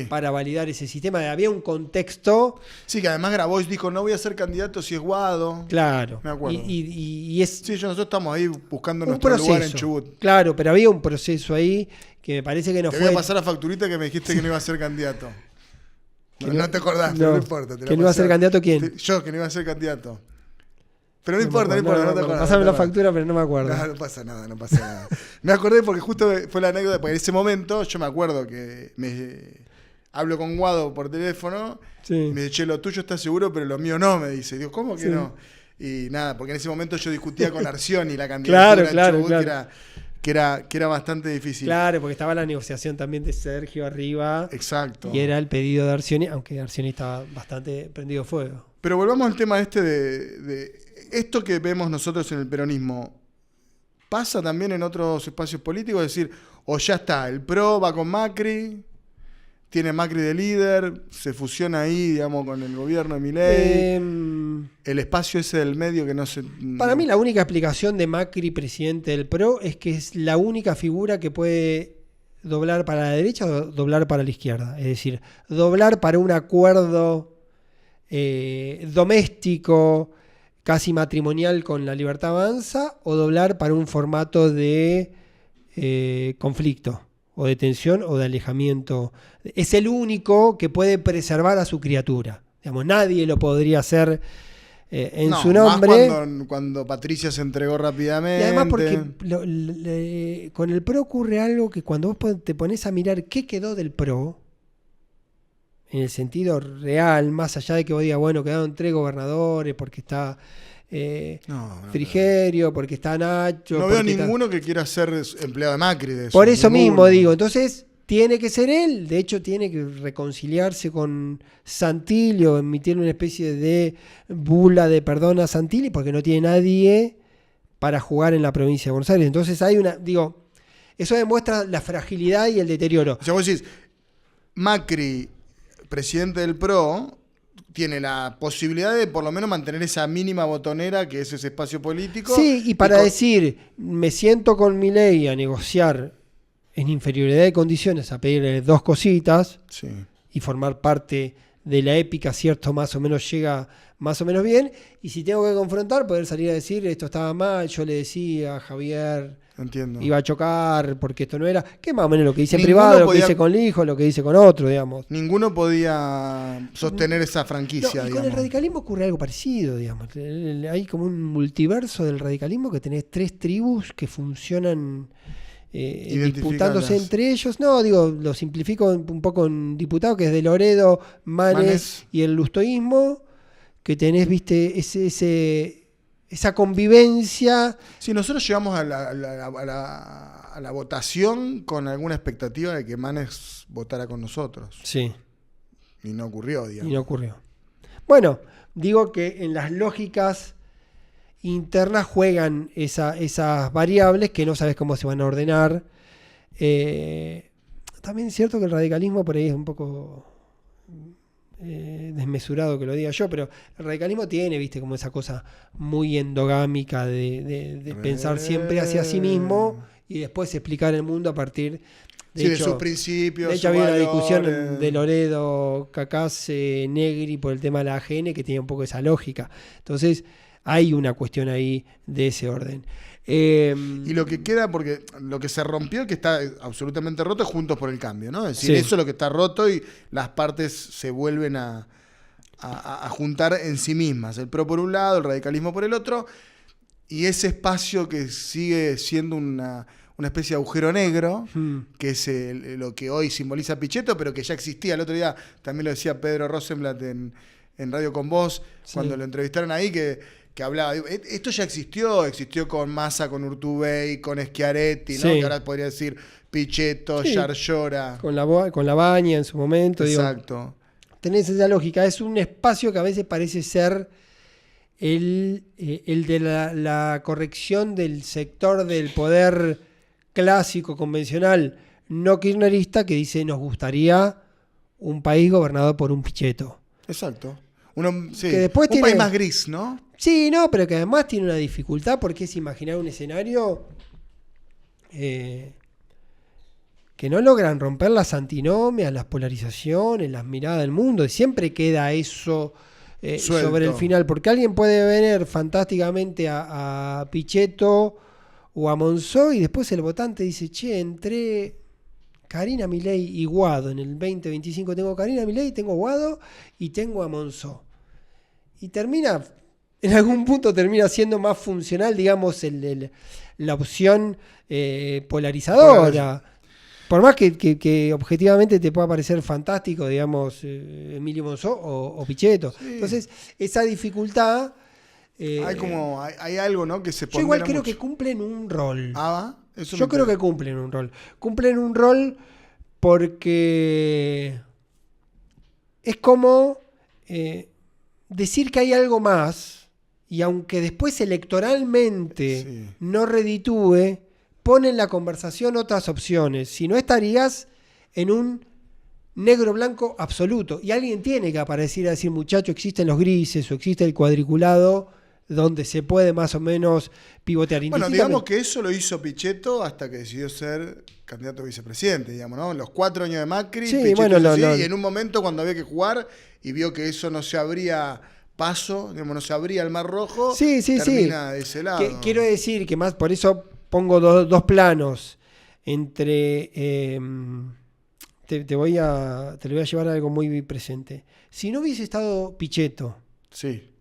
para validar ese sistema. Había un contexto. Sí, que además Grabois dijo, no voy a ser candidato si es Guado. Claro. Me acuerdo. Y es... Sí, nosotros estamos ahí buscando nuestro lugar en Chubut. Claro, pero había un proceso ahí que me parece que no fue... Te voy a pasar la facturita que me dijiste que no iba a ser candidato. No te acordás, pero no importa. ¿Que no iba a ser candidato quién? Yo, que no iba a ser candidato. Pero no importa, no te acordás. Pásame la factura, pero no me acuerdo. No pasa nada. Me acordé porque justo fue la anécdota, porque en ese momento yo me acuerdo que hablo con Guado por teléfono, y me dice, lo tuyo está seguro, pero lo mío no, me dice. Digo, ¿cómo que no? Y nada, porque en ese momento yo discutía con Arcioni la candidatura en Chubut, que era bastante difícil. Claro, porque estaba la negociación también de Sergio arriba. Exacto. Y era el pedido de Arcioni, aunque Arcioni estaba bastante prendido fuego. Pero volvamos al tema de esto que vemos nosotros en el peronismo. ¿Pasa también en otros espacios políticos? Es decir, o ya está, el PRO va con Macri, tiene Macri de líder, se fusiona ahí, digamos, con el gobierno de Milei. El espacio ese del medio que no se... Para mí la única explicación de Macri, presidente del PRO, es que es la única figura que puede doblar para la derecha o doblar para la izquierda. Es decir, doblar para un acuerdo doméstico, casi matrimonial con La Libertad Avanza, o doblar para un formato de conflicto, o de tensión, o de alejamiento. Es el único que puede preservar a su criatura. Digamos, nadie lo podría hacer en su nombre. Más cuando Patricia se entregó rápidamente. Y además porque con el PRO ocurre algo que cuando vos te pones a mirar qué quedó del PRO, en el sentido real, más allá de que vos digas, bueno, quedaron 3 gobernadores, porque está Frigerio, porque está Nacho. No veo ninguno que quiera ser empleado de Macri. Por eso mismo digo, entonces tiene que ser él. De hecho, tiene que reconciliarse con Santilli o emitir una especie de bula de perdón a Santilli, porque no tiene nadie para jugar en la provincia de Buenos Aires. Entonces eso demuestra la fragilidad y el deterioro. O sea, vos decís, Macri, presidente del PRO, tiene la posibilidad de por lo menos mantener esa mínima botonera que es ese espacio político. Sí, y para decir, me siento con Milei a negociar en inferioridad de condiciones, a pedirle 2 cositas y formar parte de la épica, cierto, más o menos llega más o menos bien, y si tengo que confrontar, poder salir a decir, esto estaba mal, yo le decía a Javier... Entiendo. Iba a chocar porque esto no era, que más o menos lo que dice en privado, lo que dice con el hijo, lo que dice con otro, digamos. Ninguno podía sostener esa franquicia, y digamos. con el radicalismo ocurre algo parecido, digamos. Hay como un multiverso del radicalismo que tenés 3 tribus que funcionan disputándose entre ellos. No, digo, lo simplifico un poco en diputado, que es de Loredo, Manes y el lustoísmo, que tenés, viste, esa convivencia. Sí, nosotros llegamos a la votación con alguna expectativa de que Manes votara con nosotros. Sí. Y no ocurrió, digamos. Y no ocurrió. Bueno, digo que en las lógicas internas juegan esas variables que no sabes cómo se van a ordenar. También es cierto que el radicalismo por ahí es un poco... desmesurado que lo diga yo, pero el radicalismo tiene, viste, como esa cosa muy endogámica de pensar siempre hacia sí mismo y después explicar el mundo a partir de sus principios. De hecho, había una discusión de Loredo, Cacase, Negri por el tema de la AGN que tenía un poco esa lógica. Entonces, hay una cuestión ahí de ese orden. Y lo que queda, porque lo que se rompió, que está absolutamente roto, es Juntos por el Cambio, ¿no? Es decir, eso es lo que está roto y las partes se vuelven a juntar en sí mismas. El PRO por un lado, el radicalismo por el otro, y ese espacio que sigue siendo una especie de agujero negro, que es lo que hoy simboliza Pichetto, pero que ya existía. El otro día también lo decía Pedro Rosenblatt en en Radio Con Vos, Sí. cuando lo entrevistaron ahí, que hablaba. Esto ya existió con Massa, con Urtubey, con Schiaretti, ¿no? Sí. Que ahora podría decir Pichetto, Sí. Yarlora. Con la Baña en su momento. Exacto. Tenés esa lógica. Es un espacio que a veces parece ser el de la corrección del sector del poder clásico, convencional, no kirchnerista, que dice nos gustaría un país gobernado por un Pichetto. Exacto. Sí, Que después un país más gris, ¿no? Sí, no, pero que además tiene una dificultad porque es imaginar un escenario que no logran romper las antinomias, las polarizaciones, las miradas del mundo. Y siempre queda eso sobre el final. Porque alguien puede ver fantásticamente a Pichetto o a Monzó y después el votante dice, che, entre Karina Milei y Guado. En el 2025 tengo Karina Milei, tengo Guado y tengo a Monzó. Y en algún punto termina siendo más funcional, digamos, la opción polarizadora. Por más que objetivamente te pueda parecer fantástico, digamos, Emilio Monzó o Pichetto. Sí. Entonces, esa dificultad... hay algo, ¿no? Que se yo igual creo que cumplen un rol. Yo creo que cumplen un rol. Cumplen un rol porque es como decir que hay algo más y aunque después electoralmente no reditúe, pone en la conversación otras opciones. Si no estarías en un negro-blanco absoluto. Y alguien tiene que aparecer a decir, muchacho, existen los grises o existe el cuadriculado donde se puede más o menos pivotear. Bueno, digamos que eso lo hizo Pichetto hasta que decidió ser candidato a vicepresidente, digamos, ¿no? Los 4 años de Macri, sí, Pichetto bueno, y en un momento cuando había que jugar y vio que eso no se abría paso, digamos, no se abría el Mar Rojo, termina de ese lado. Quiero decir que más, por eso pongo dos planos entre... Te lo voy a llevar a algo muy presente. Si no hubiese estado Pichetto, sí,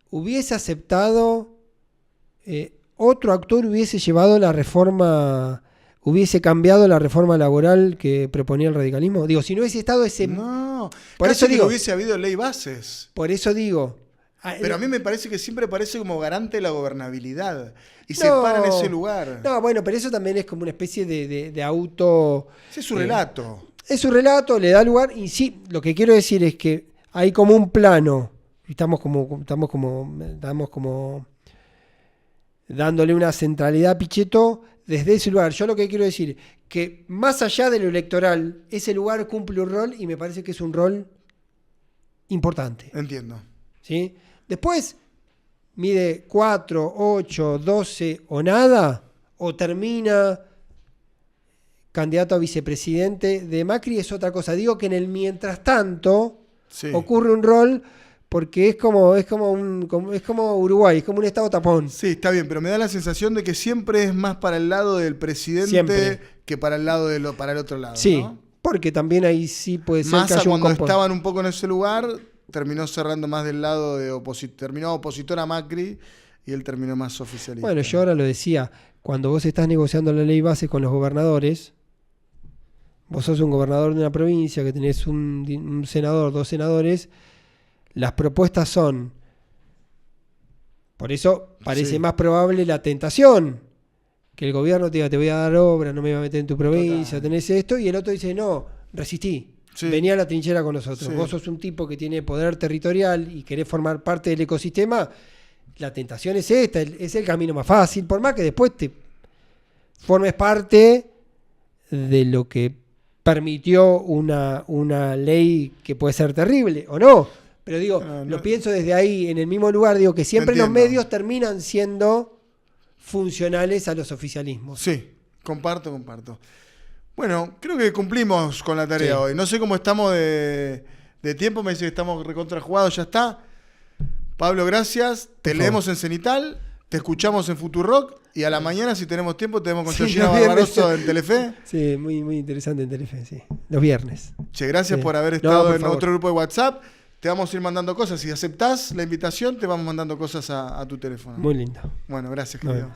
hubiese aceptado, otro actor hubiese llevado la reforma, hubiese cambiado la reforma laboral que proponía el radicalismo. Digo, si no hubiese estado ese... No, por eso digo, no hubiese habido ley bases. Por eso digo... Pero a mí me parece que siempre parece como garante de la gobernabilidad. Y se para en ese lugar. No, bueno, pero eso también es como una especie de auto... Sí, es su relato. Es su relato, le da lugar. Y sí, lo que quiero decir es que hay como un plano. Estamos como dándole una centralidad a Pichetto desde ese lugar. Yo lo que quiero decir que más allá de lo electoral, ese lugar cumple un rol y me parece que es un rol importante. Entiendo. ¿Sí? Después, mide 4, 8, 12 o nada, o termina candidato a vicepresidente de Macri, es otra cosa. Digo que en el mientras tanto ocurre un rol porque es como Uruguay, es como un estado tapón. Sí, está bien, pero me da la sensación de que siempre es más para el lado del presidente que para el lado para el otro lado. Sí, ¿no? porque también ahí sí puede ser Massa, cuando estaban un poco en ese lugar, terminó cerrando más del lado de terminó opositor a Macri y él terminó más oficialista. Bueno, yo ahora lo decía, cuando vos estás negociando la ley base con los gobernadores, vos sos un gobernador de una provincia que tenés un senador, 2 senadores, las propuestas son, por eso parece más probable la tentación, que el gobierno te diga, te voy a dar obra, no me voy a meter en tu provincia, tenés esto, y el otro dice, no, resistí. Venía a la trinchera con nosotros. Vos sos un tipo que tiene poder territorial y querés formar parte del ecosistema. La tentación es esta, es el camino más fácil, por más que después te formes parte de lo que permitió una ley que puede ser terrible, ¿o no? Pero digo, lo pienso desde ahí, en el mismo lugar, digo que siempre los medios terminan siendo funcionales a los oficialismos. Sí, comparto. Bueno, creo que cumplimos con la tarea hoy. No sé cómo estamos de tiempo, me dice que estamos recontra jugados, ya está. Pablo, gracias. Te leemos en Cenital, te escuchamos en Futurock y a la mañana, si tenemos tiempo, te vemos con Georgina Barbaroso en Telefe. Sí, muy, muy interesante en Telefe, sí. Los viernes. Che, gracias por haber estado en otro grupo de WhatsApp. Te vamos a ir mandando cosas. Si aceptás la invitación, te vamos mandando cosas a tu teléfono. Muy lindo. Bueno, gracias, querido.